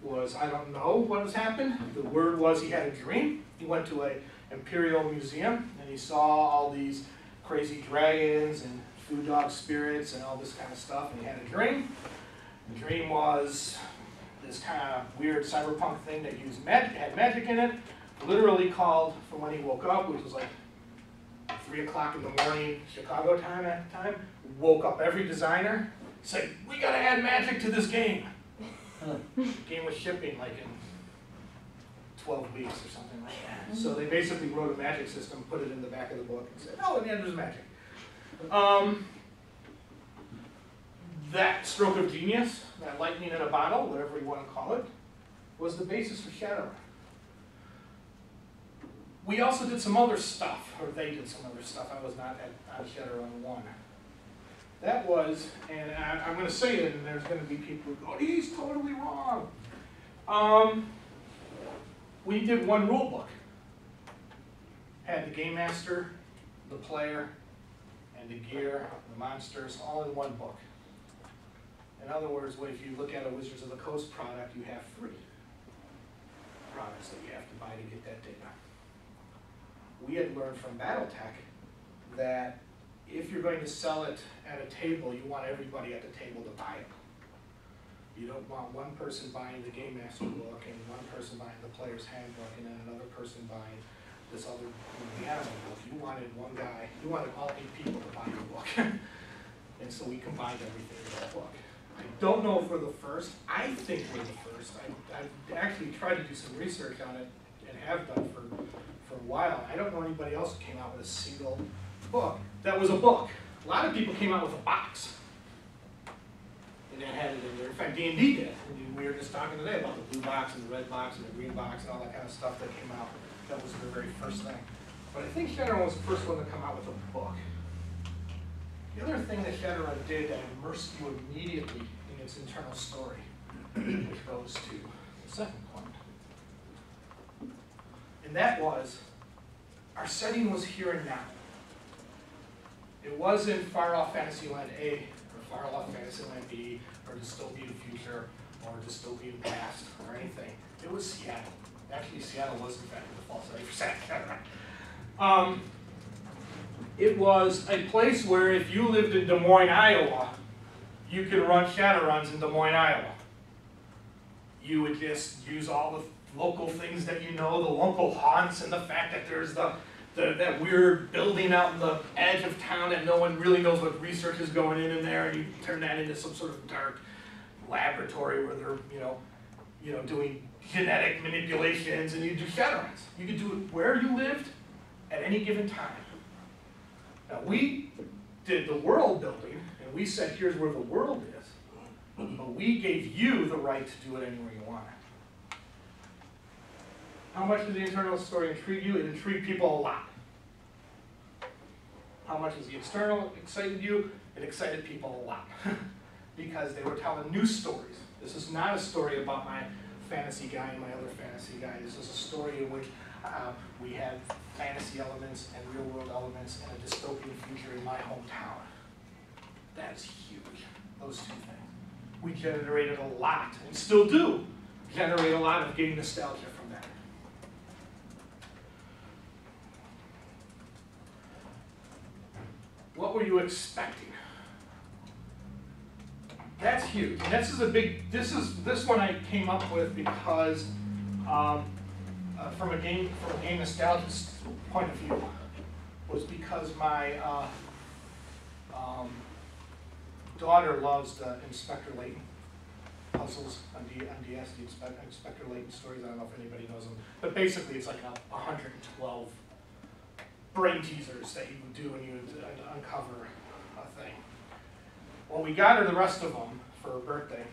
was, I don't know what has happened. The word was he had a dream. He went to an imperial museum and he saw all these crazy dragons and food dog spirits and all this kind of stuff, and he had a dream. The dream was this kind of weird cyberpunk thing that used magic, had magic in it, literally called from when he woke up, which was like 3 o'clock in the morning, Chicago time at the time, woke up every designer, said, we gotta add magic to this game. The game was shipping like in 12 weeks or something like that. So they basically wrote a magic system, put it in the back of the book, and said, oh, and then there's magic. That stroke of genius, that lightning in a bottle, whatever you want to call it, was the basis for Shadowrun. We also did some other stuff, or they did some other stuff. I was not on Shadowrun 1. That was, and I'm going to say it, and there's going to be people who go, he's totally wrong. We did one rule book. Had the game master, the player, and the gear, the monsters, all in one book. In other words, if you look at a Wizards of the Coast product, you have 3 products that you have to buy to get that data. We had learned from BattleTech that if you're going to sell it at a table, you want everybody at the table to buy it. You don't want one person buying the Game Master book and one person buying the Player's Handbook and then another person buying this other the animal book. You wanted one guy, you wanted all 8 people to buy your book. And so we combined everything in that book. I don't know if we're the first. I think we're the first. I've actually tried to do some research on it and have done for a while. I don't know anybody else who came out with a single book that was a book, A lot of people came out with a box. And that had it in there. In fact, D&D did. We were just talking today about the blue box and the red box and the green box and all that kind of stuff that came out. That was the very first thing. But I think Shadowrun was the first one to come out with a book. The other thing that Shadowrun did that immersed you immediately in its internal story, which goes to the second point. And that was, our setting was here and now. It wasn't far-off Fantasyland A, or far-off Fantasyland B, or dystopian future, or dystopian past, or anything. It was Seattle. Actually, Seattle was, in fact, the false site for Shadowrun. It was a place where if you lived in Des Moines, Iowa, you could run Shadowruns in Des Moines, Iowa. You would just use all the local things that you know, the local haunts, and the fact that there's that weird building out in the edge of town that no one really knows what research is going in there, and you turn that into some sort of dark laboratory where they're, you know, doing genetic manipulations, and you do Shadowruns. You could do it where you lived at any given time. Now we did the world building, and we said here's where the world is, but we gave you the right to do it anywhere you want. How much did the internal story intrigue you? It intrigued people a lot. How much does the external excited you? It excited people a lot because they were telling new stories. This is not a story about my fantasy guy and my other fantasy guy. This is a story in which we have fantasy elements and real world elements and a dystopian future in my hometown. That's huge, those two things. We generated a lot, and still do, generate a lot of gay nostalgia from that. What were you expecting? That's huge. And this is a big, this one I came up with because from a game nostalgia point of view, was because my daughter loves Inspector Layton puzzles on DS, the Inspector Layton stories. I don't know if anybody knows them, but basically it's like 112 brain teasers that you would do when you would uncover a thing. Well, we got her the rest of them for her birthday,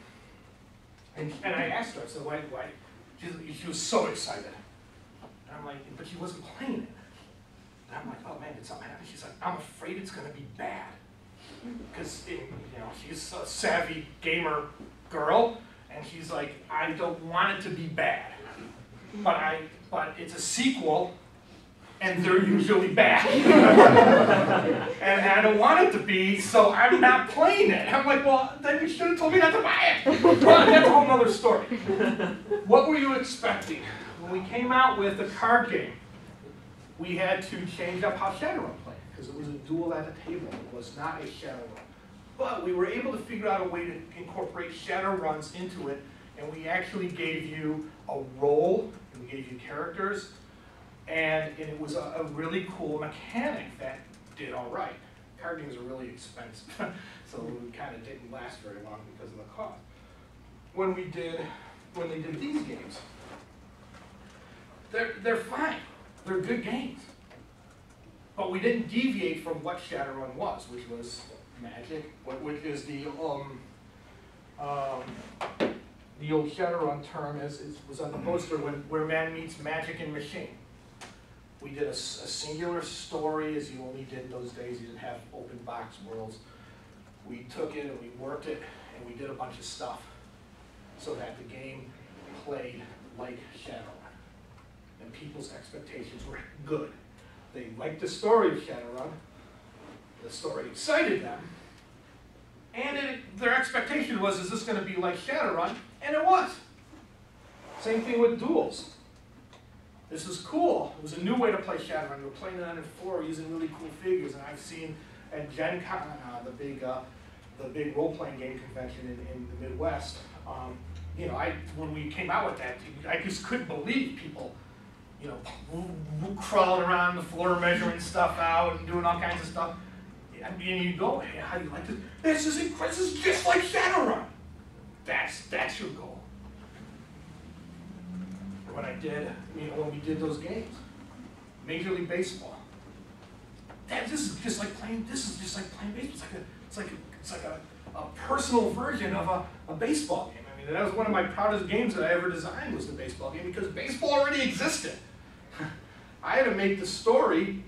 and I asked her, I said, why? She was so excited. And I'm like, but she wasn't playing it. And I'm like, oh man, did something happen? She's like, I'm afraid it's going to be bad. Because she's a savvy gamer girl, and she's like, I don't want it to be bad. But it's a sequel, and they're usually bad. And I don't want it to be, so I'm not playing it. I'm like, well, then you should have told me not to buy it. Well, that's a whole other story. What were you expecting? When we came out with the card game, we had to change up how Shadowrun played, because it was a duel at a table. It was not a Shadowrun. But we were able to figure out a way to incorporate Shadowruns into it, and we actually gave you a role, and we gave you characters, and it was a really cool mechanic that did all right. Card games are really expensive, so it kind of didn't last very long because of the cost. When they did these games, they're fine. They're good games. But we didn't deviate from what Shadowrun was, which was magic, which is the old Shadowrun term was on the poster where man meets magic and machine. We did a singular story, as you only did in those days. You didn't have open box worlds. We took it and we worked it and we did a bunch of stuff so that the game played like Shadowrun. And people's expectations were good. They liked the story of Shadowrun. The story excited them. And their expectation was, is this going to be like Shadowrun? And it was. Same thing with duels. This is cool. It was a new way to play Shadowrun. We were playing it on the floor using really cool figures. And I've seen at Gen Con, the big role-playing game convention in the Midwest, when we came out with that, I just couldn't believe people, crawling around the floor, measuring stuff out and doing all kinds of stuff. And you go, hey, how do you like this? This is incredible. This is just like Shadowrun. That's your goal. When we did those games, Major League Baseball, Dad, this is just like playing baseball. It's like a personal version of a baseball game. I mean, that was one of my proudest games that I ever designed, was the baseball game, because baseball already existed. I had to make the story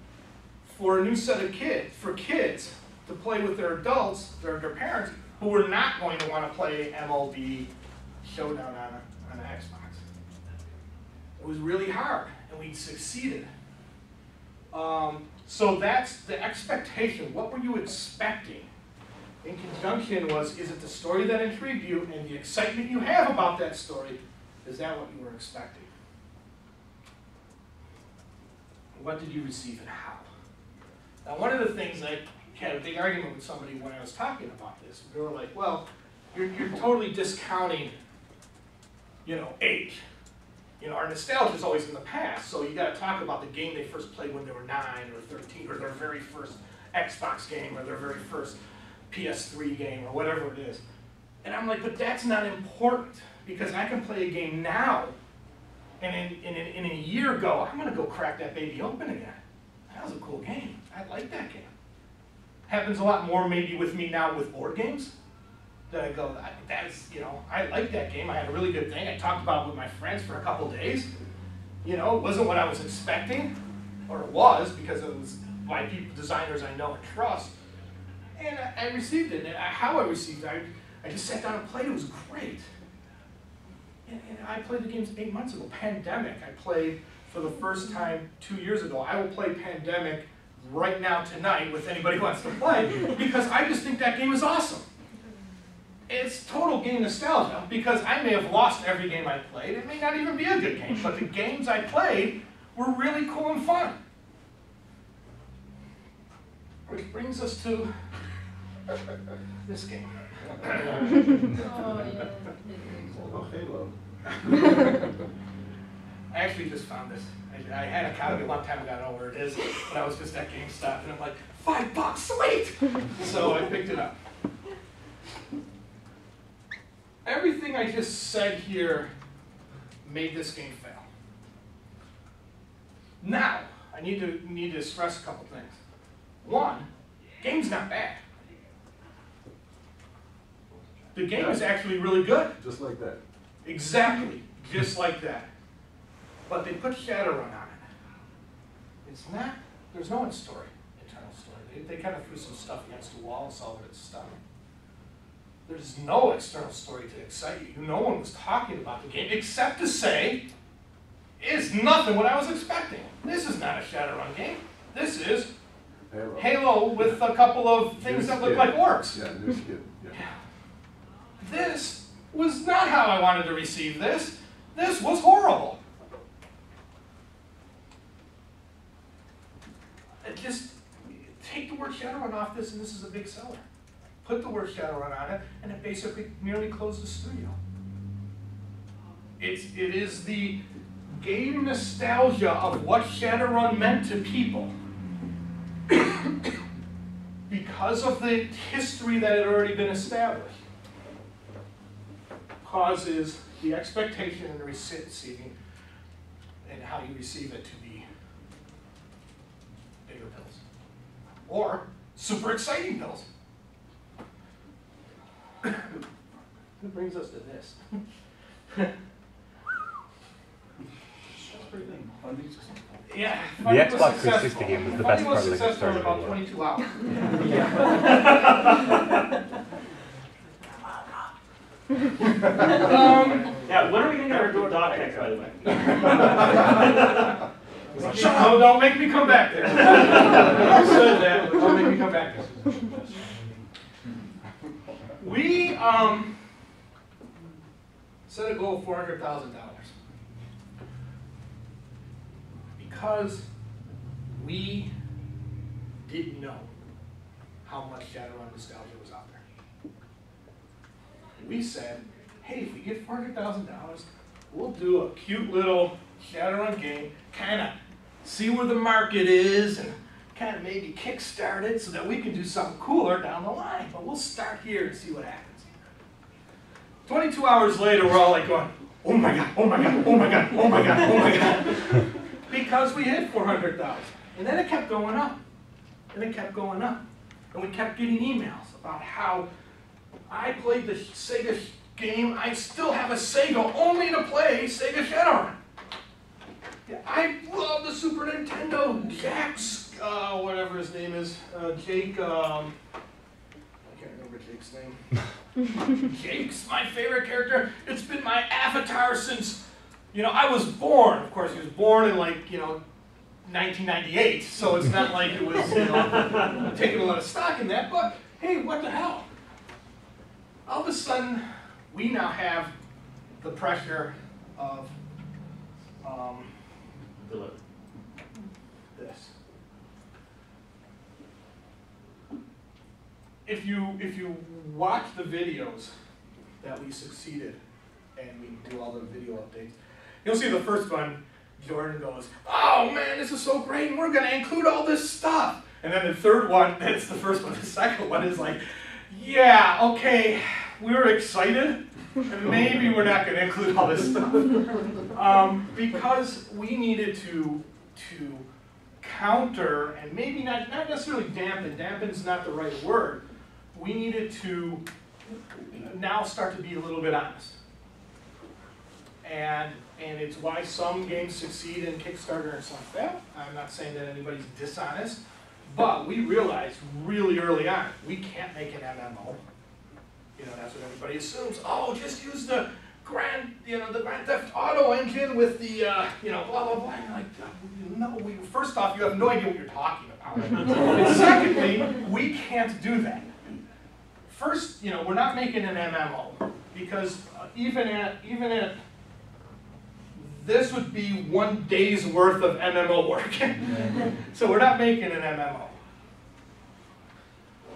for a new set of kids to play with their adults, their parents, who were not going to want to play MLB Showdown on an Xbox. It was really hard, and we succeeded. So that's the expectation. What were you expecting? In conjunction was, is it the story that intrigued you and the excitement you have about that story? Is that what you were expecting? What did you receive and how? Now, one of the things I had a big argument with somebody when I was talking about this. They were like, well, you're totally discounting, age. Our nostalgia is always in the past, so you got to talk about the game they first played when they were 9 or 13, or their very first Xbox game, or their very first PS3 game, or whatever it is. And I'm like, but that's not important, because I can play a game now, and in a year ago, I'm going to go crack that baby open again. That was a cool game. I like that game. Happens a lot more maybe with me now with board games. That I go, I like that game. I had a really good thing. I talked about it with my friends for a couple days. It wasn't what I was expecting, or it was, because it was by designers I know and trust. And I received it. And how I received it, I just sat down and played. It was great. And I played the games 8 months ago. Pandemic, I played for the first time 2 years ago. I will play Pandemic right now tonight with anybody who wants to play, because I just think that game is awesome. It's total game nostalgia, because I may have lost every game I played. It may not even be a good game, but the games I played were really cool and fun. Which brings us to this game. Oh, Halo. I actually just found this. I had a copy a long time ago. I don't know where it is, but I was just at GameStop, and I'm like, $5, sweet! So I picked it up. Everything I just said here made this game fail. Now, I need to stress a couple things. One, game's not bad. The game is actually really good. Just like that. Exactly, just like that. But they put Shadowrun on it. It's not, there's no internal story. They kind of threw some stuff against the wall and saw that it's stuck. There's no external story to excite you. No one was talking about the game except to say, it's nothing what I was expecting. This is not a Shadowrun game. This is Halo with a couple of things that look like orcs. Yeah, new skin. Yeah. This was not how I wanted to receive this. This was horrible. Just take the word Shadowrun off this, and this is a big seller. Put the word Shadowrun on it, and it basically nearly closed the studio. It is the game nostalgia of what Shadowrun meant to people. Because of the history that had already been established, causes the expectation and the receiving, and how you receive it, to be bigger pills. Or super exciting pills. That brings us to this. Yeah, The Xbox 360 game was the best part of the successful in Kickstarter about video. 22 hours. Yeah, when are we going to get our dog tags, by the way? Oh, don't make me come back there. I said that, but don't make me come back there. We set a goal of $400,000 because we didn't know how much Shadowrun nostalgia was out there. We said, hey, if we get $400,000, we'll do a cute little Shadowrun game, kind of see where the market is, and kind of maybe kickstart it so that we can do something cooler down the line. But we'll start here and see what happens. 22 hours later, we're all like going, oh my God, oh my God, oh my God, oh my God, oh my God. Because we hit 400,000. And then it kept going up. And it kept going up. And we kept getting emails about how I played the Sega game, I still have a Sega only to play Sega Shadowrun. Yeah, I love the Super Nintendo, Jack's, whatever his name is, Jake, I can't remember Jake's name. Jake's my favorite character. It's been my avatar since, you know, I was born. Of course, he was born in like, you know, 1998, so it's not like it was, you know, taking a lot of stock in that, but hey, what the hell? All of a sudden, we now have the pressure of this. If you watch the videos that we succeeded, and we do all the video updates, you'll see the first one, Jordan goes, "Oh man, this is so great, and we're gonna include all this stuff." And then the third one, that's the first one, the second one is like, "Yeah, okay, we were excited, and maybe we're not gonna include all this stuff." Because we needed to counter, and maybe not necessarily dampen's not the right word, we needed to now start to be a little bit honest. And it's why some games succeed in Kickstarter and some fail. I'm not saying that anybody's dishonest, but we realized really early on, we can't make an MMO. You know, that's what everybody assumes. Oh, just use the Grand Theft Auto engine with the, you know, blah, blah, blah. And like, no, first off, you have no idea what you're talking about. And secondly, we can't do that. First, you know, we're not making an MMO because even at this would be 1 day's worth of MMO work. So we're not making an MMO.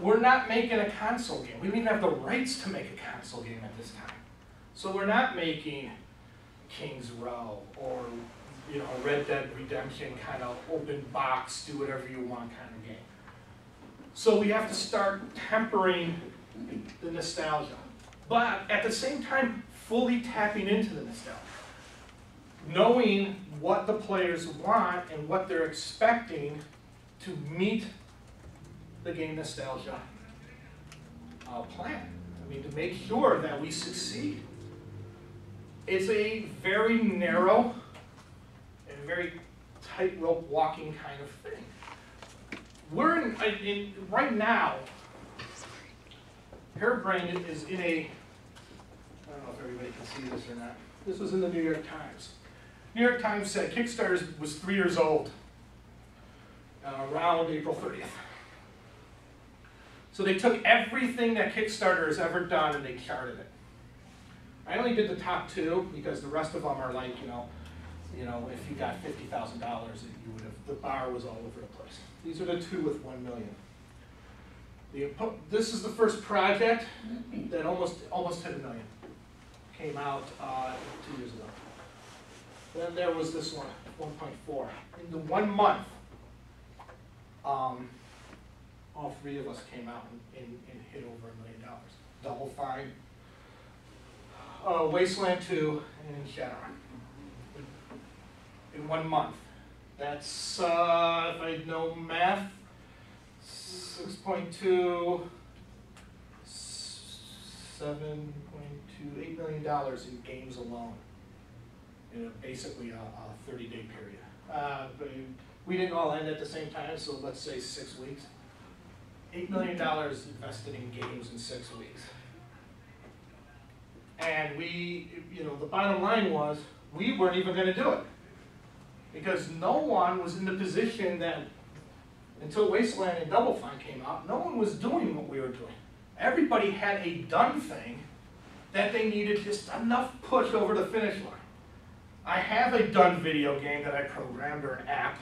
We're not making a console game. We don't even have the rights to make a console game at this time. So we're not making King's Row or, you know, Red Dead Redemption kind of open box, do whatever you want kind of game. So we have to start tempering the nostalgia, but at the same time, fully tapping into the nostalgia. Knowing what the players want and what they're expecting to meet the game nostalgia plan. I mean, to make sure that we succeed. It's a very narrow and very tightrope walking kind of thing. We're in right now, Hairbrained is in a, I don't know if everybody can see this or not. This was in the New York Times. New York Times said Kickstarter was 3 years old around April 30th. So they took everything that Kickstarter has ever done and they charted it. I only did the top 2 because the rest of them are like, you know, if you got $50,000, you would have, the bar was all over the place. These are the 2 with 1 million. This is the first project that almost hit $1 million. Came out 2 years ago. Then there was this one, 1.4. In the 1 month, all 3 of us came out and hit over $1 million. Double Fine, Wasteland 2, and Shadowrun. In 1 month. That's, if I know math, 6.2, 7.2, $8 million in games alone. In basically a 30-day period. But we didn't all end at the same time, so let's say 6 weeks. $8 million invested in games in 6 weeks. And we, you know, the bottom line was, we weren't even going to do it. Because no one was in the position that, until Wasteland and Double Fine came out, no one was doing what we were doing. Everybody had a done thing that they needed just enough push over the finish line. I have a done video game that I programmed, or an app.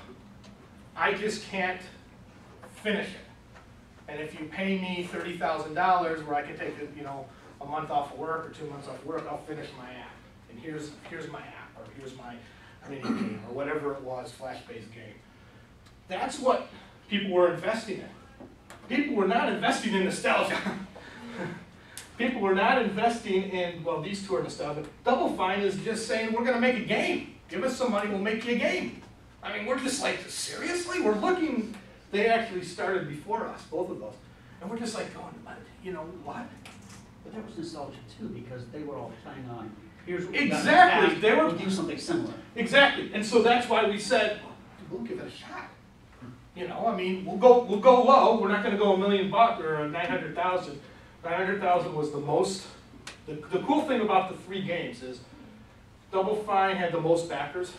I just can't finish it. And if you pay me $30,000 where I can take a month off of work or 2 months off work, I'll finish my app. And here's my app, or here's my mini game, or whatever it was, flash-based game. That's what people were investing in. People were not investing in nostalgia. People were not investing in, well, these 2 are nostalgic. Double Fine is just saying, we're going to make a game. Give us some money, we'll make you a game. I mean, we're just like, seriously? We're looking They actually started before us, both of those. And we're just like going, you know, what? But that was nostalgia too, because they were all planning on, here's what we got in the Exactly, past, they were- we'll do something similar. Exactly, and so that's why we said, we'll give it a shot. You know, I mean, we'll go low, we're not gonna go $1 million or 900,000. 900,000 was the most, the cool thing about the 3 games is Double Fine had the most backers,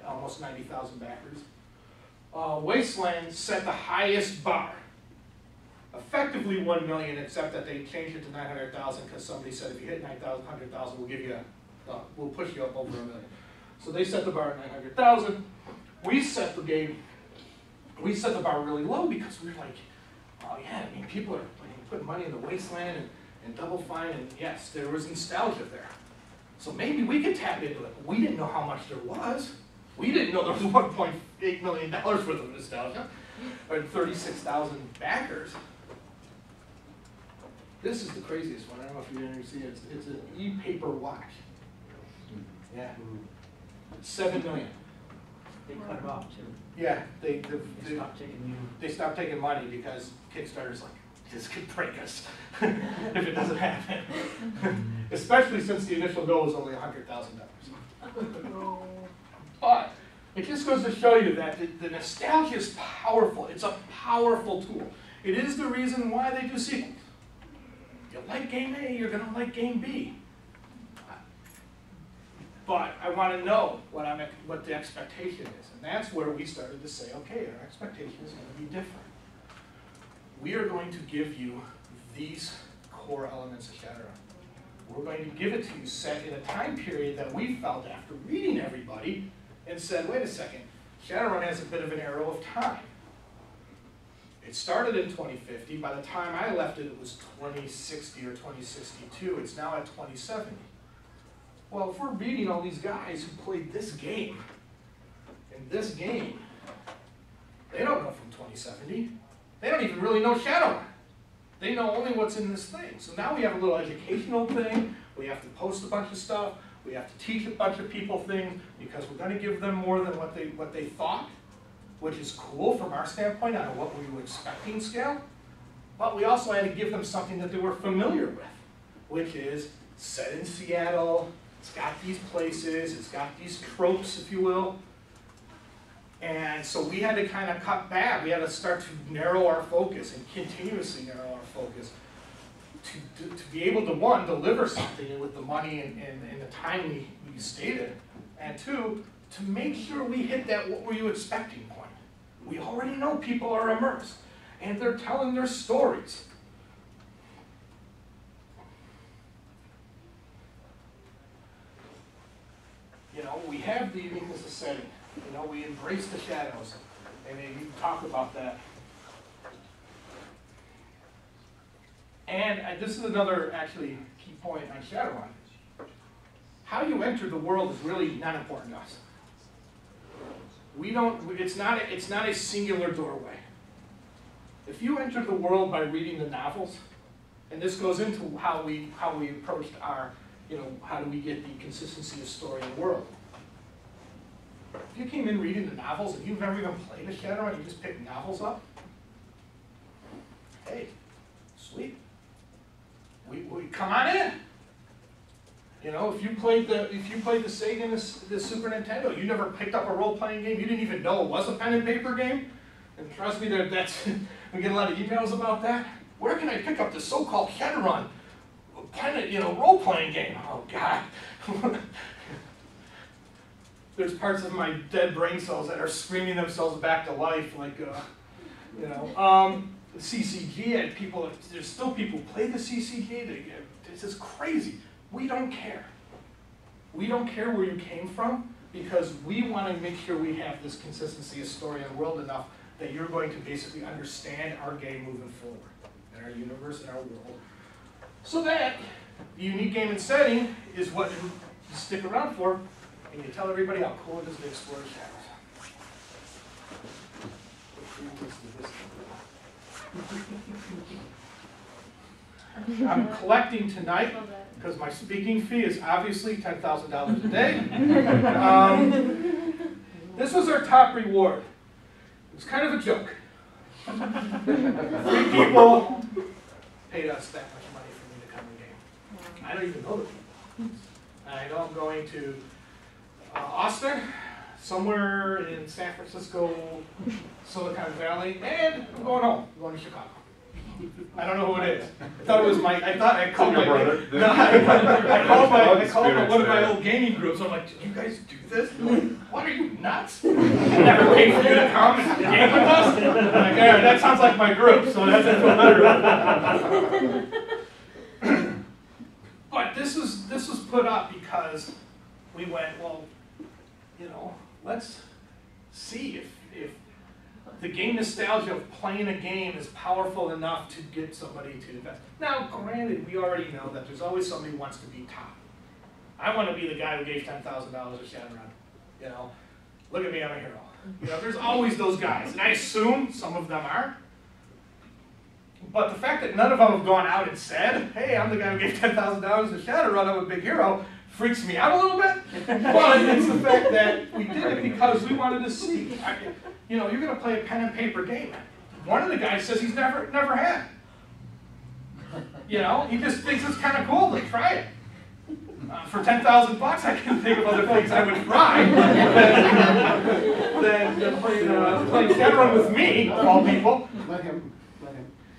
almost 90,000 backers. Wasteland set the highest bar. Effectively 1 million, except that they changed it to 900,000 because somebody said if you hit 9,000, 100,000, we'll give you we'll push you up over 1 million. So they set the bar at 900,000. We set the bar really low because we were like, oh yeah, I mean, people are putting money in the Wasteland and Double Fine, and yes, there was nostalgia there. So maybe we could tap into it. But we didn't know how much there was. We didn't know there was $1.8 million worth of nostalgia, or 36,000 backers. This is the craziest one. I don't know if you didn't see it. It's an e-paper watch. Yeah. 7 million. They cut it off too. Yeah, They stopped taking new. they stopped taking money because Kickstarter's like, this could break us if it doesn't happen. Especially since the initial goal was only $100,000. But it just goes to show you that the nostalgia is powerful. It's a powerful tool. It is the reason why they do sequels. You like game A, you're going to like game B. But I want to know what the expectation is. And that's where we started to say, okay, our expectation is going to be different. We are going to give you these core elements of Shadowrun. We're going to give it to you set in a time period that we felt after reading everybody and said, wait a second, Shadowrun has a bit of an arrow of time. It started in 2050. By the time I left it, it was 2060 or 2062. It's now at 2070. Well, if we're reading all these guys who played this game, in this game, they don't know from 2070. They don't even really know Shadowrun. They know only what's in this thing. So now we have a little educational thing. We have to post a bunch of stuff. We have to teach a bunch of people things because we're going to give them more than what they thought, which is cool from our standpoint on what we were expecting scale. But we also had to give them something that they were familiar with, which is set in Seattle. It's got these places. It's got these tropes, if you will. And so we had to kind of cut back. We had to start to narrow our focus and continuously narrow our focus to be able to, one, deliver something with the money and the time we stated, and two, to make sure we hit that what were you expecting point. We already know people are immersed, and they're telling their stories. You know, we have the uniqueness of setting. You know, we embrace the shadows, and you talk about that. And this is another actually key point on Shadowrun. How you enter the world is really not important to us. We don't. It's not a singular doorway. If you enter the world by reading the novels, and this goes into how we approached our, you know, how do we get the consistency of story in the world. If you came in reading the novels and you've never even played a Shadowrun, you just pick novels up. Hey, sweet. We come on in. You know, if you played the Sega and the Super Nintendo, you never picked up a role-playing game. You didn't even know it was a pen and paper game. And trust me, that's we get a lot of emails about that. Where can I pick up the so-called Shadowrun role-playing game? Oh God. There's parts of my dead brain cells that are screaming themselves back to life, like CCG. And people, there's still people who play the CCG. It's just crazy. We don't care. We don't care where you came from because we want to make sure we have this consistency of story and world enough that you're going to basically understand our game moving forward, and our universe and our world. So that the unique game and setting is what you stick around for, and you tell everybody how cool it is to explore shadows. I'm collecting tonight because my speaking fee is obviously $10,000 a day. This was our top reward. It was kind of a joke. 3 people paid us that much money for me to come to game. I don't even know the people. I know I'm going to Austin, somewhere in San Francisco, Silicon Valley, and I'm going home. I'm going to Chicago. I don't know who it is. I thought it was I called my brother. No, I called one of my old gaming groups. I'm like, "Did you guys do this?" They're like, "What, are you nuts? I never paid for you to come and game with us." I'm like, "All right, that sounds like my group, so that's a better." But this was put up because we went, well, you know, let's see if the game nostalgia of playing a game is powerful enough to get somebody to invest. Now, granted, we already know that there's always somebody who wants to be top. I want to be the guy who gave $10,000 to Shadowrun. You know, look at me, I'm a hero. You know, there's always those guys, and I assume some of them are. But the fact that none of them have gone out and said, "Hey, I'm the guy who gave $10,000 to Shadowrun, I'm a big hero," freaks me out a little bit. But it's the fact that we did it because we wanted to see. You know, you're going to play a pen and paper game. One of the guys says he's never had. You know, he just thinks it's kind of cool to try it. For $10,000, I can think of other things I would try than playing Shadowrun with me, of all people. Let him.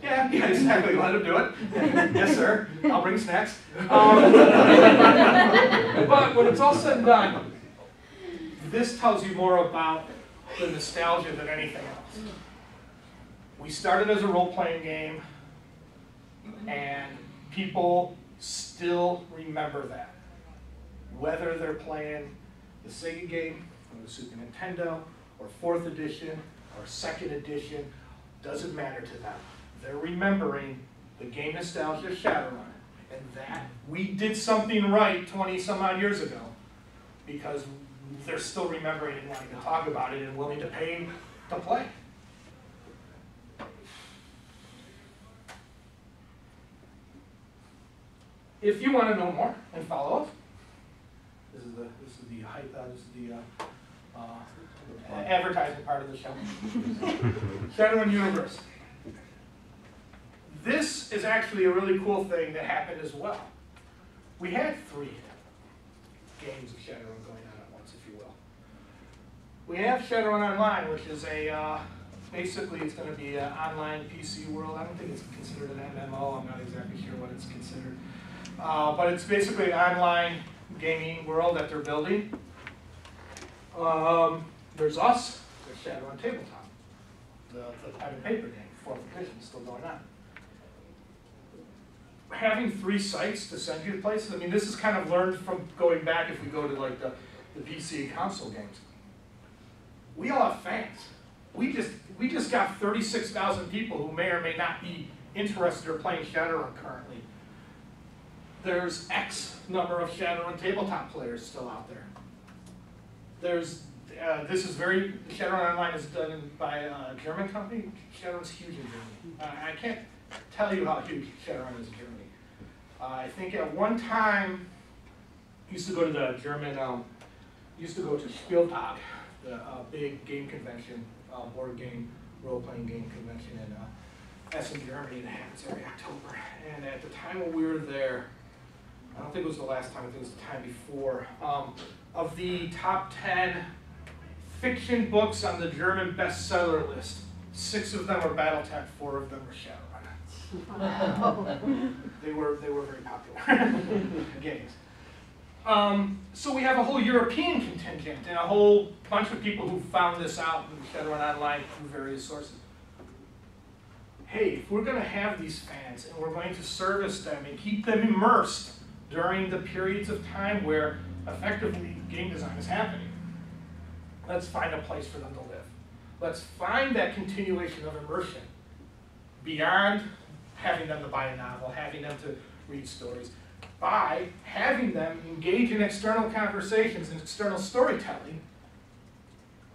Yeah, exactly. Let him do it. Yes, sir. I'll bring snacks. But when it's all said and done, this tells you more about the nostalgia than anything else. We started as a role-playing game, and people still remember that. Whether they're playing the Sega game, or the Super Nintendo, or 4th edition, or 2nd edition, doesn't matter to them. They're remembering the game nostalgia of Shadowrun, and that we did something right 20 some odd years ago, because they're still remembering and wanting to talk about it and willing to pay to play. If you want to know more and follow up, this is the advertising part of the show. Shadowrun Universe. This is actually a really cool thing that happened as well. We had 3 games of Shadowrun going on at once, if you will. We have Shadowrun Online, which is basically it's going to be an online PC world. I don't think it's considered an MMO. I'm not exactly sure what it's considered. But it's basically an online gaming world that they're building. There's us, there's Shadowrun Tabletop, the pen and paper game, 4th edition, is still going on. Having 3 sites to send you to places, I mean, this is kind of learned from going back if we go to like the PC and console games. We all have fans. We just got 36,000 people who may or may not be interested or playing Shadowrun currently. There's X number of Shadowrun tabletop players still out there. There's Shadowrun Online is done by a German company. Shadowrun's huge in Germany. I can't tell you how huge Shadowrun is in Germany. I think at one time, used to go to the German, used to go to Spieltag, the big game convention, board game, role-playing game convention in Essen, Germany, that happens every October. And at the time when we were there, I don't think it was the last time, I think it was the time before, of the top 10 fiction books on the German bestseller list, 6 of them were BattleTech, 4 of them were Shadowrun. They were very popular games. So we have a whole European contingent and a whole bunch of people who found this out in Shadowrun Online through various sources. Hey, if we're going to have these fans and we're going to service them and keep them immersed during the periods of time where effectively game design is happening, let's find a place for them to live. Let's find that continuation of immersion beyond having them to buy a novel, having them to read stories, by having them engage in external conversations and external storytelling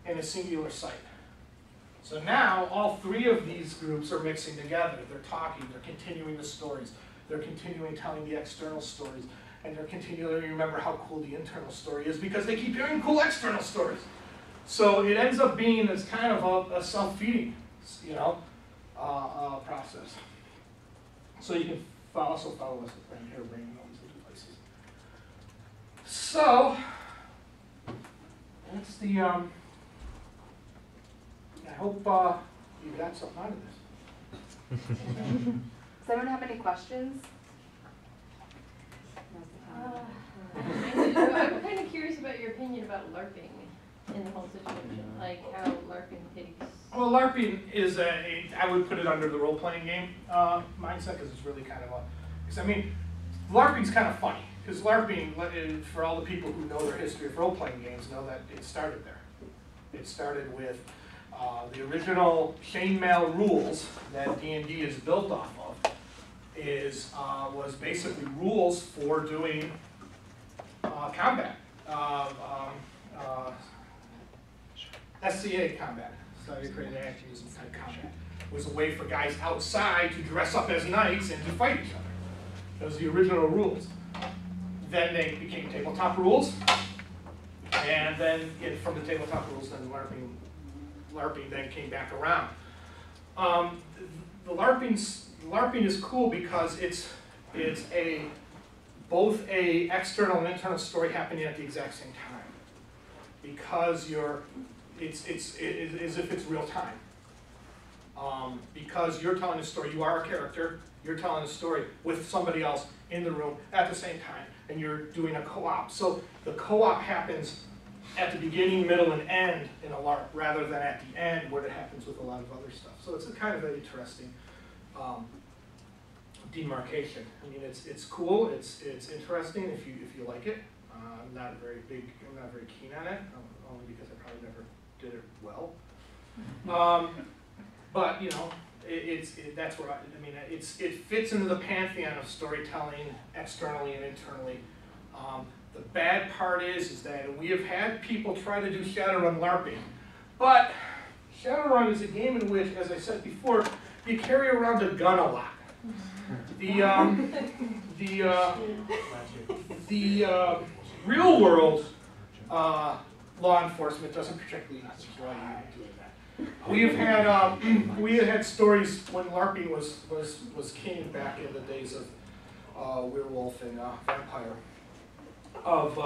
in a singular site. So now all 3 of these groups are mixing together. They're talking, they're continuing the stories, they're continuing telling the external stories, and they're continuing to remember how cool the internal story is because they keep hearing cool external stories. So it ends up being this kind of a self-feeding, you know. process. So you can also follow us with here, bringing all these other places. So that's the. I hope you got something out of this. Does anyone have any questions? I'm kind of curious about your opinion about LARPing in the whole situation, like how LARPing takes. Well, LARPing is I would put it under the role-playing game mindset, because it's really kind of a, because I mean, LARPing's kind of funny, because LARPing, for all the people who know their history of role-playing games, know that it started there. It started with the original chainmail rules that D&D is built off of, was basically rules for doing combat. SCA combat, started creating actions and kind of combat. It was a way for guys outside to dress up as knights and to fight each other. Those are the original rules. Then they became tabletop rules, and then from the tabletop rules, then LARPing then came back around. The LARPing is cool because it's both a external and internal story happening at the exact same time. Because it's as if it's real time. Because you're telling a story, you are a character, you're telling a story with somebody else in the room at the same time, and you're doing a co-op. So the co-op happens at the beginning, middle, and end in a LARP, rather than at the end where it happens with a lot of other stuff. So it's a kind of an interesting demarcation. I mean, it's cool. It's interesting if you like it. I'm not very keen on it, only because I probably never did it well. But you know, that's where it fits into the pantheon of storytelling externally and internally. The bad part is that we have had people try to do Shadowrun LARPing, but Shadowrun is a game in which, as I said before, you carry around a gun a lot. The real world law enforcement doesn't particularly enjoy you doing that. We have had stories when LARPing was king back in the days of werewolf and vampire, of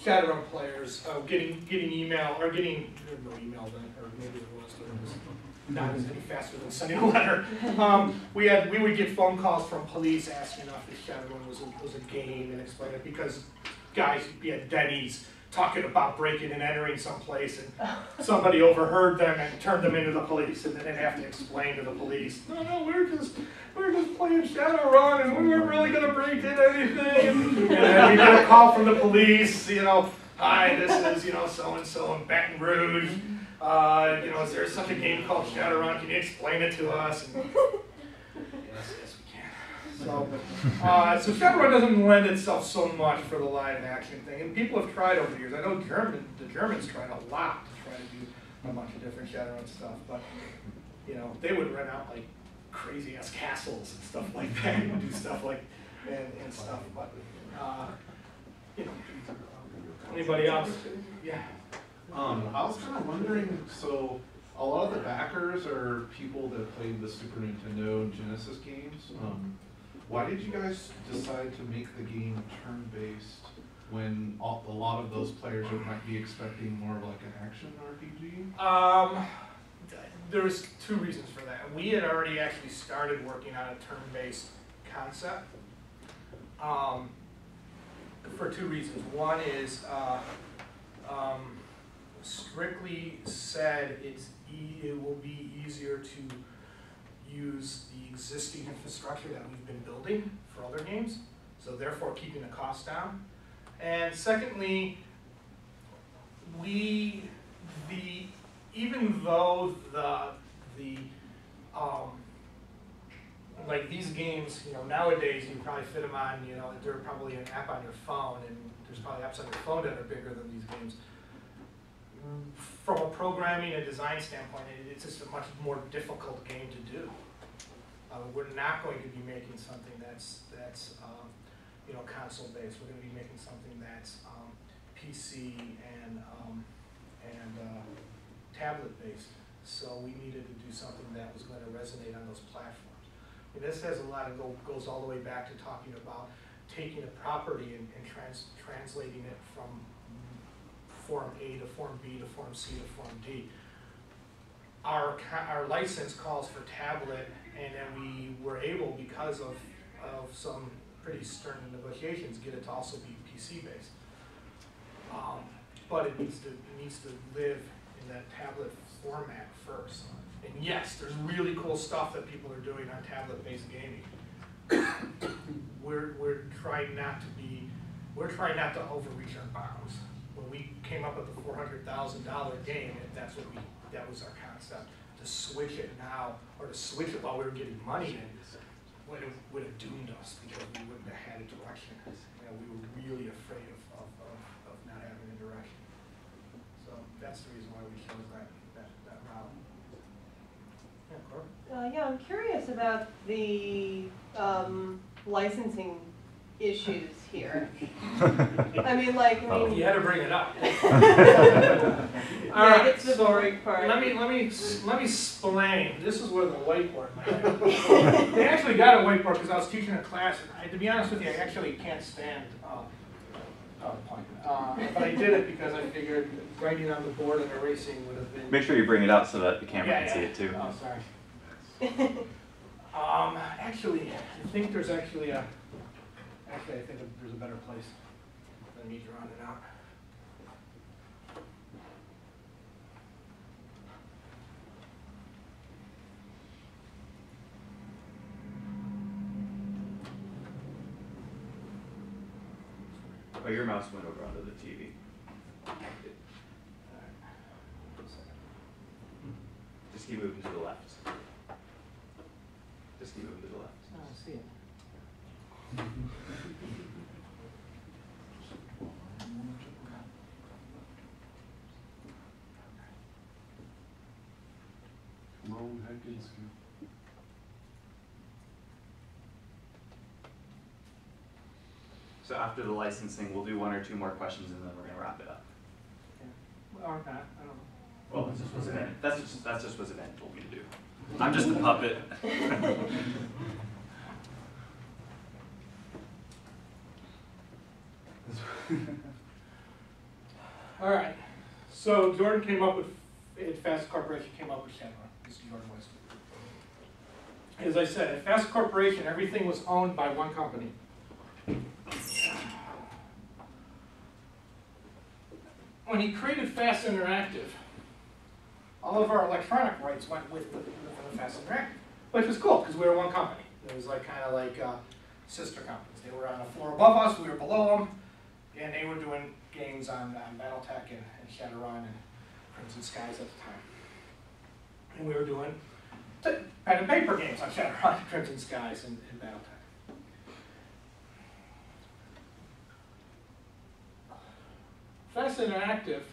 Shadowrun players getting email, or getting, there was no email then, or maybe there was, but it was not as any faster than sending a letter. We would get phone calls from police asking if Shadowrun was a game, and explain it, because guys would be at Denny's talking about breaking and entering someplace, and somebody overheard them and turned them into the police, and then they'd have to explain to the police, no, we're just playing Shadowrun, and we weren't really going to break in anything. And then we get a call from the police, hi, this is, so-and-so in Baton Rouge. Is there such a game called Shadowrun? Can you explain it to us? And, yes, we can. So Shadowrun doesn't lend itself so much for the live action thing, and people have tried over the years. I know the Germans tried a lot to try to do a bunch of different Shadowrun stuff, but they would rent out like crazy ass castles and stuff like that, and do stuff like and stuff. But anybody else? Yeah. I was kind of wondering, so a lot of the backers are people that played the Super Nintendo and Genesis games. Why did you guys decide to make the game turn-based when a lot of those players might be expecting more of like an action RPG? There's two reasons for that. We had already actually started working on a turn-based concept for two reasons. One is strictly said it will be easier to use the existing infrastructure that we've been building for other games, so therefore keeping the cost down. And secondly, even though like these games, nowadays you probably fit them on, there's probably an app on your phone, and there's probably apps on your phone that are bigger than these games. From a programming and design standpoint, it's just a much more difficult game to do. We're not going to be making something that's console based. We're going to be making something that's PC and tablet based. So we needed to do something that was gonna resonate on those platforms. And this has a lot of, goes all the way back to talking about taking a property and translating it from Form A to Form B to Form C to Form D. Our license calls for tablet, and then we were able, because of some pretty stern negotiations, get it to also be PC based. But it needs to live in that tablet format first. And yes, there's really cool stuff that people are doing on tablet-based gaming. we're trying not to overreach our bounds. When we came up with the $400,000 game, that was our concept. To switch it now, or to switch it while we were getting money in, would have doomed us, because we wouldn't have had a direction. We were really afraid of not having a direction. So that's the reason why we chose that route. Yeah, Cor? Yeah, I'm curious about the licensing issues here. I mean, You had to bring it up. Yeah, it's the boring part. Let me explain. This is where the whiteboard went. They actually got a whiteboard because I was teaching a class, and to be honest with you, I actually can't stand PowerPoint. But I did it because I figured writing on the board and erasing would have been. Make sure you bring it up so that the camera can see it too. Oh, sorry. Actually, I think there's actually a. Actually, I think there's a better place than me drawing it out. Oh, your mouse went over onto the TV. Just keep moving to the left. Just keep moving to the left. Oh, I see it. So after the licensing, we'll do one or two more questions and then we're gonna wrap it up. Or not, I don't know. Well, that's just what Evan told me to do. I'm just a puppet. All right. So Jordan came up with, Fast Corporation came up with Shadowrun. This is Jordan West. As I said, at Fast Corporation, everything was owned by one company. When he created Fast Interactive, all of our electronic rights went with the Fast Interactive, which was cool because we were one company. It was kind of like sister companies. They were on the floor above us, we were below them, and they were doing games on Battletech and Shadowrun and Crimson Skies at the time. And we were doing pen and paper games on Shadowrun, Crimson Skies, and Battletech. Fast Interactive,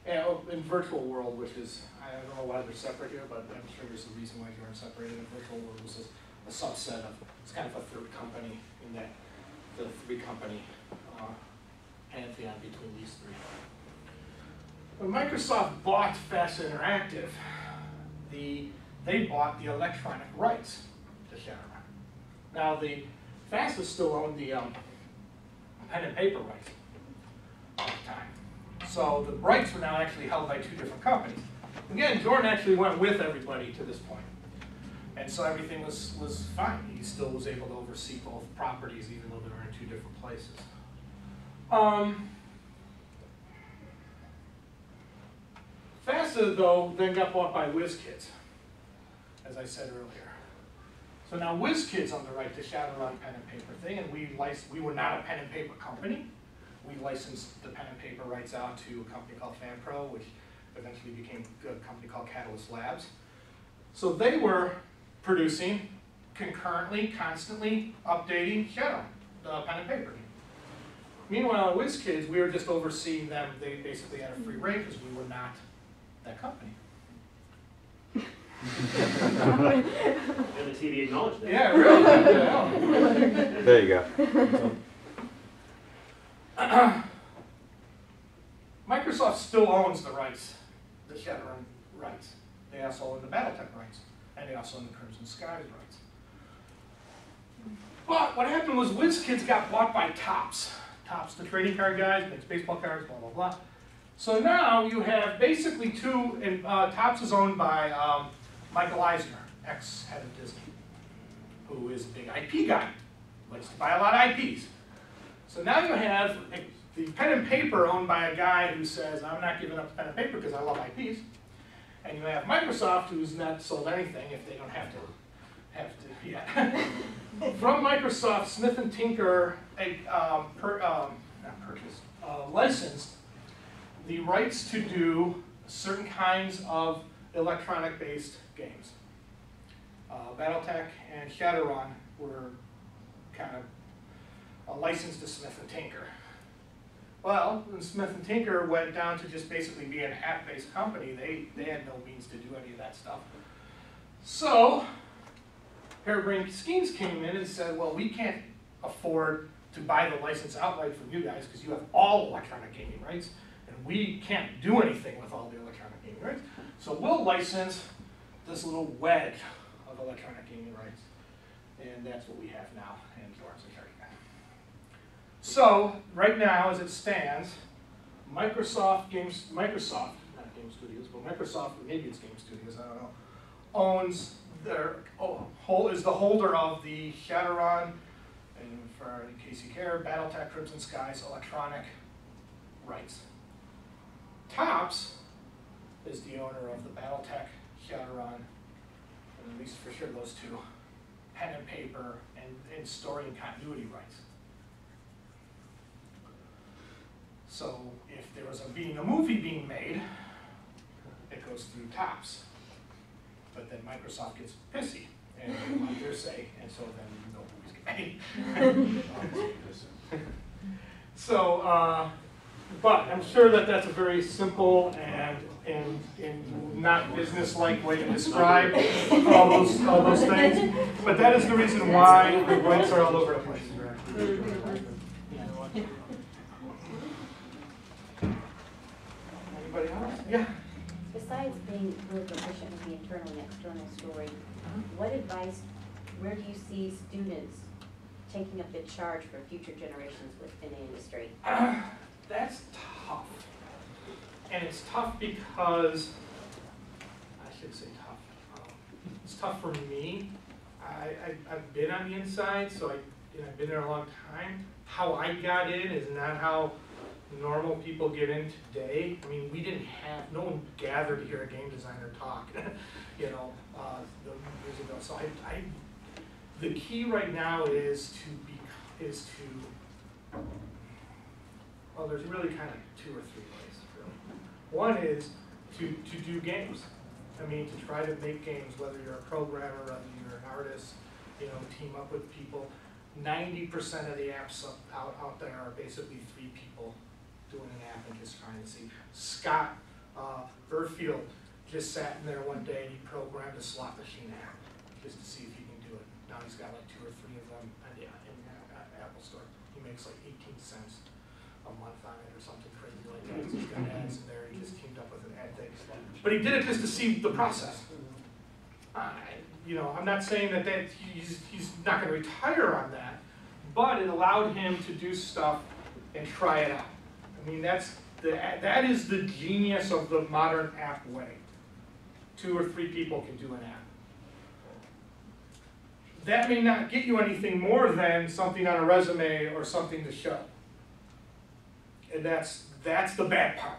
in Virtual World, which is, I don't know why they're separate here, but I'm sure there's a reason why you aren't separated. In Virtual World was a subset of, it's kind of a third company in that, the three company pantheon between these three. When Microsoft bought Fast Interactive, they bought the electronic rights to Shadowrun. Now the Fast still owned the pen and paper rights at the time. So the rights were now actually held by two different companies. Again, Jordan actually went with everybody to this point. And so everything was fine. He still was able to oversee both properties even though they were in two different places. FASA, though, then got bought by WizKids, as I said earlier. So now WizKids owned the right to Shadowrun pen and paper thing, and we were not a pen and paper company. We licensed the pen and paper rights out to a company called FanPro, which eventually became a company called Catalyst Labs. So they were producing concurrently, constantly updating Shadowrun, the pen and paper game. Meanwhile, at WizKids, we were just overseeing them. They basically had a free rein because we were not that company. And the TV acknowledged that. Yeah, really. Yeah. There you go. Microsoft still owns the rights, the Shadowrun rights. They also own the Battletech rights, and they also own the Crimson Skies rights. But what happened was WizKids got bought by Topps. Topps, the trading card guys, makes baseball cards, blah, blah, blah. So now you have basically two, and Topps is owned by Michael Eisner, ex-head of Disney, who is a big IP guy, likes to buy a lot of IPs. So now you have the pen and paper owned by a guy who says, I'm not giving up pen and paper because I love IPs. And you have Microsoft, who's not sold anything if they don't have to yet. From Microsoft, Smith & Tinker licensed the rights to do certain kinds of electronic-based games. Battletech and Shadowrun were kind of licensed to Smith & Tinker. Well, when Smith & Tinker went down to just basically be an app-based company, they had no means to do any of that stuff. So, Harebrained Schemes came in and said, well, we can't afford to buy the license outright from you guys because you have all electronic gaming rights, and we can't do anything with all the electronic gaming rights. So we'll license this little wedge of electronic gaming rights, and that's what we have now in Lawrence and Cardigan. So right now, as it stands, Microsoft, not Game Studios, but Microsoft, maybe it's Game Studios, I don't know, owns is the holder of the Shadowrun, and for in case you care, Battletech, Crimson Skies, electronic rights. Topps is the owner of the Battletech, Shadowrun, and at least for sure those two, pen and paper, and story and continuity rights. So if there was a movie being made, it goes through Topps. But then Microsoft gets pissy, and they want their say, and so then no movies get made. So, but I'm sure that that's a very simple and not business-like way to describe all those things. But that is the reason why the rights are all over the place. Anybody else? Yeah. Besides being really proficient with the internal and external story, what advice, where do you see students taking up the charge for future generations within the industry? That's tough. And it's tough because, I should say tough. It's tough for me. I've been on the inside, so I've been there a long time. How I got in is not how normal people get in today. I mean, no one gathered to hear a game designer talk, years ago. So the key right now is well, there's really kind of two or three ways, really. One is to do games. I mean, to try to make games, whether you're a programmer, whether you're an artist, team up with people. 90% of the apps out there are basically 3 people doing an app and just trying to see. Scott Burfield just sat in there one day and he programmed a slot machine app just to see if he can do it. Now he's got like 2 or 3 of them in Apple Store. He makes like 18 cents a month on it or something crazy like that. He's got ads in there. He just teamed up with an ad thing. But he did it just to see the process. I'm not saying that he's not going to retire on that, but it allowed him to do stuff and try it out. I mean, that is the genius of the modern app way. 2 or 3 people can do an app. That may not get you anything more than something on a resume or something to show. And that's the bad part.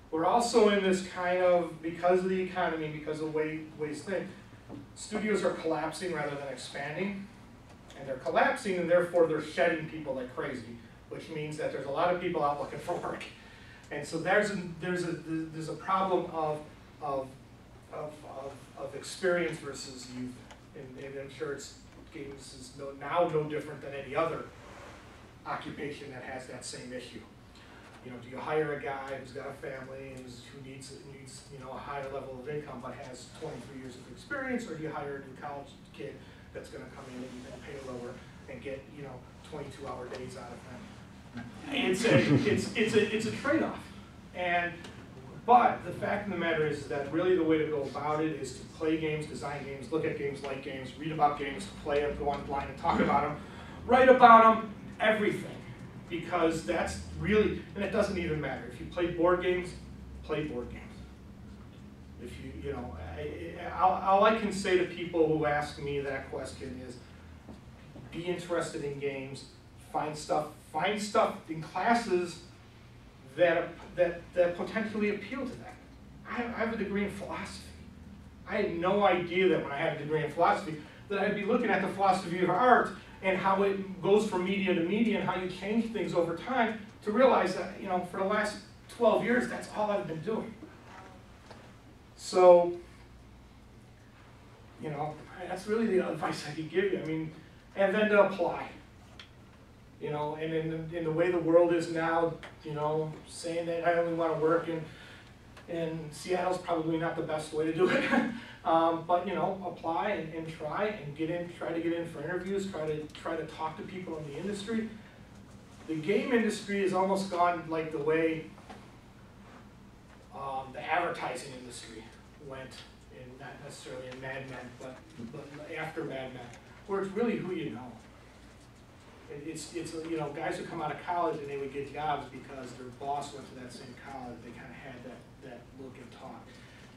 We're also in this kind of, because of the economy, because of ways things, studios are collapsing rather than expanding. And they're collapsing, and therefore they're shedding people like crazy, which means that there's a lot of people out looking for work. And so there's a problem of experience versus youth. And I'm sure games is now no different than any other occupation that has that same issue. Do you hire a guy who's got a family and who needs a higher level of income but has 23 years of experience, or do you hire a new college kid that's going to come in and pay lower and get 22-hour days out of them? It's a trade-off, and But the fact of the matter is that really the way to go about it is to play games, design games, look at games, like games, read about games, play them, go online and talk about them, write about them, everything. Because that's really, and it doesn't even matter. If you play board games, play board games. If you know, all I can say to people who ask me that question is, be interested in games, find stuff in classes that potentially appeal to that. I have a degree in philosophy. I had no idea that when I had a degree in philosophy that I'd be looking at the philosophy of art and how it goes from media to media and how you change things over time, to realize that, you know, for the last 12 years, that's all I've been doing. So, you know, that's really the advice I could give you. I mean, and then to apply. You know, and in the way the world is now, you know, saying that I only want to work in Seattle's probably not the best way to do it. But you know, apply and try and get in, try to get in for interviews, try to talk to people in the industry. The game industry has almost gone like the way the advertising industry went in, not necessarily in Mad Men, but after Mad Men, where it's really who you know. It's you know, guys who come out of college and they would get jobs because their boss went to that same college. They kind of had that look and talk.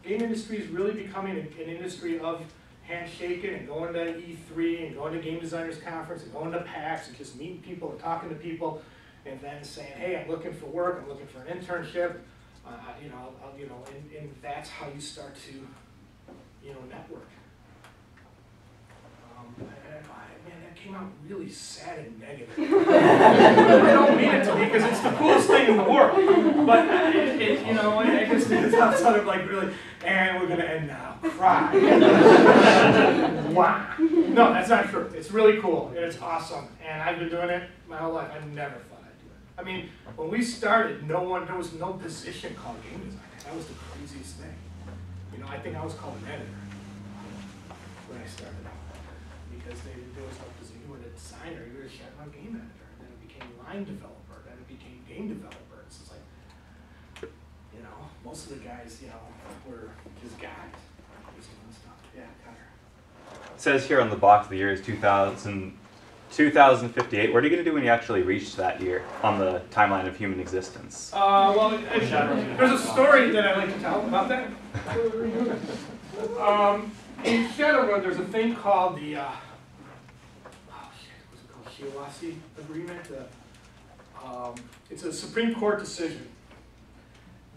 Game industry is really becoming an industry of handshaking and going to E3 and going to Game Designers Conference and going to PAX and just meeting people and talking to people and then saying, hey, I'm looking for work, I'm looking for an internship, you know, and that's how you start to, you know, network. Man, that came out really sad and negative. I don't mean it to be, because it's the coolest thing in the world. But you know, I just it sounds sort of like really, and we're gonna end now. Cry. Wow. No, that's not true. It's really cool and it's awesome. And I've been doing it my whole life. I never thought I'd do it. I mean, when we started, there was no position called game designer. That was the craziest thing. You know, I think I was called an editor when I started. Because there was no position, you were a designer, you were a Shadowrun game editor, and then it became line developer, then it became game developer. It's just like, you know, most of the guys, you know, were just guys, just doing stuff. Yeah, Connor. It says here on the box the year is 2058. What are you going to do when you actually reach that year on the timeline of human existence? Well, there's a story that I like to tell about that. In Shadowrun, there's a thing called the Shiawassee Agreement. It's a Supreme Court decision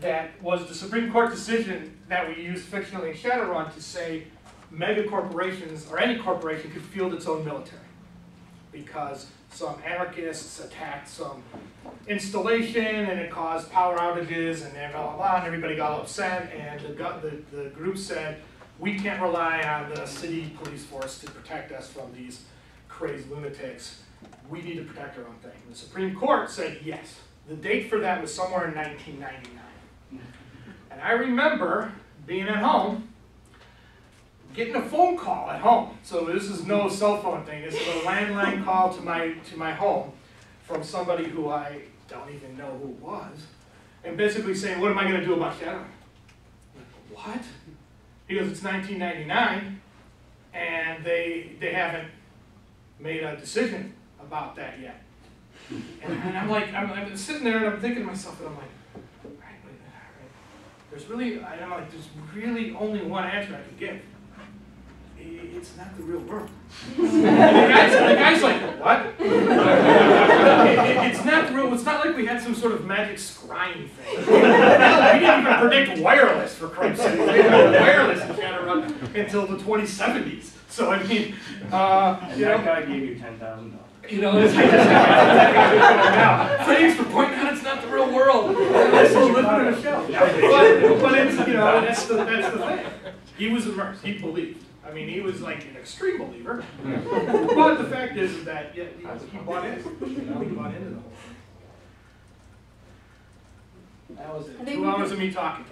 that was the Supreme Court decision that we used fictionally in Shadowrun to say mega corporations, or any corporation, could field its own military because some anarchists attacked some installation and it caused power outages and then blah blah blah, and everybody got upset, and the group said, we can't rely on the city police force to protect us from these crazy lunatics. We need to protect our own thing. And the Supreme Court said yes. The date for that was somewhere in 1999. And I remember being at home, getting a phone call at home. So this is no cell phone thing. This is a landline call to my home from somebody who I don't even know who it was, and basically saying, what am I going to do about Shadowrun? What? He goes, it's 1999, and they haven't made a decision about that yet. And I'm like, I'm sitting there and I'm thinking to myself, and I'm like, all right. There's really only one answer I can give. It's not the real world. And the guy's like, what? It's not the real. It's not like we had some sort of magic scrying thing. We didn't even predict wireless, for Christ's sake. We didn't have wireless in Shadowrun until the 2070s. So I mean, you know, that guy gave you $10,000. You know, I just now. Thanks for pointing out it's not the real world. We're still living in a shell. But it's, you know, that's the thing. He was immersed. He believed. I mean, he was like an extreme believer. But the fact is that he bought in. You know, he bought into the whole thing. That was it. 2 hours of me talking.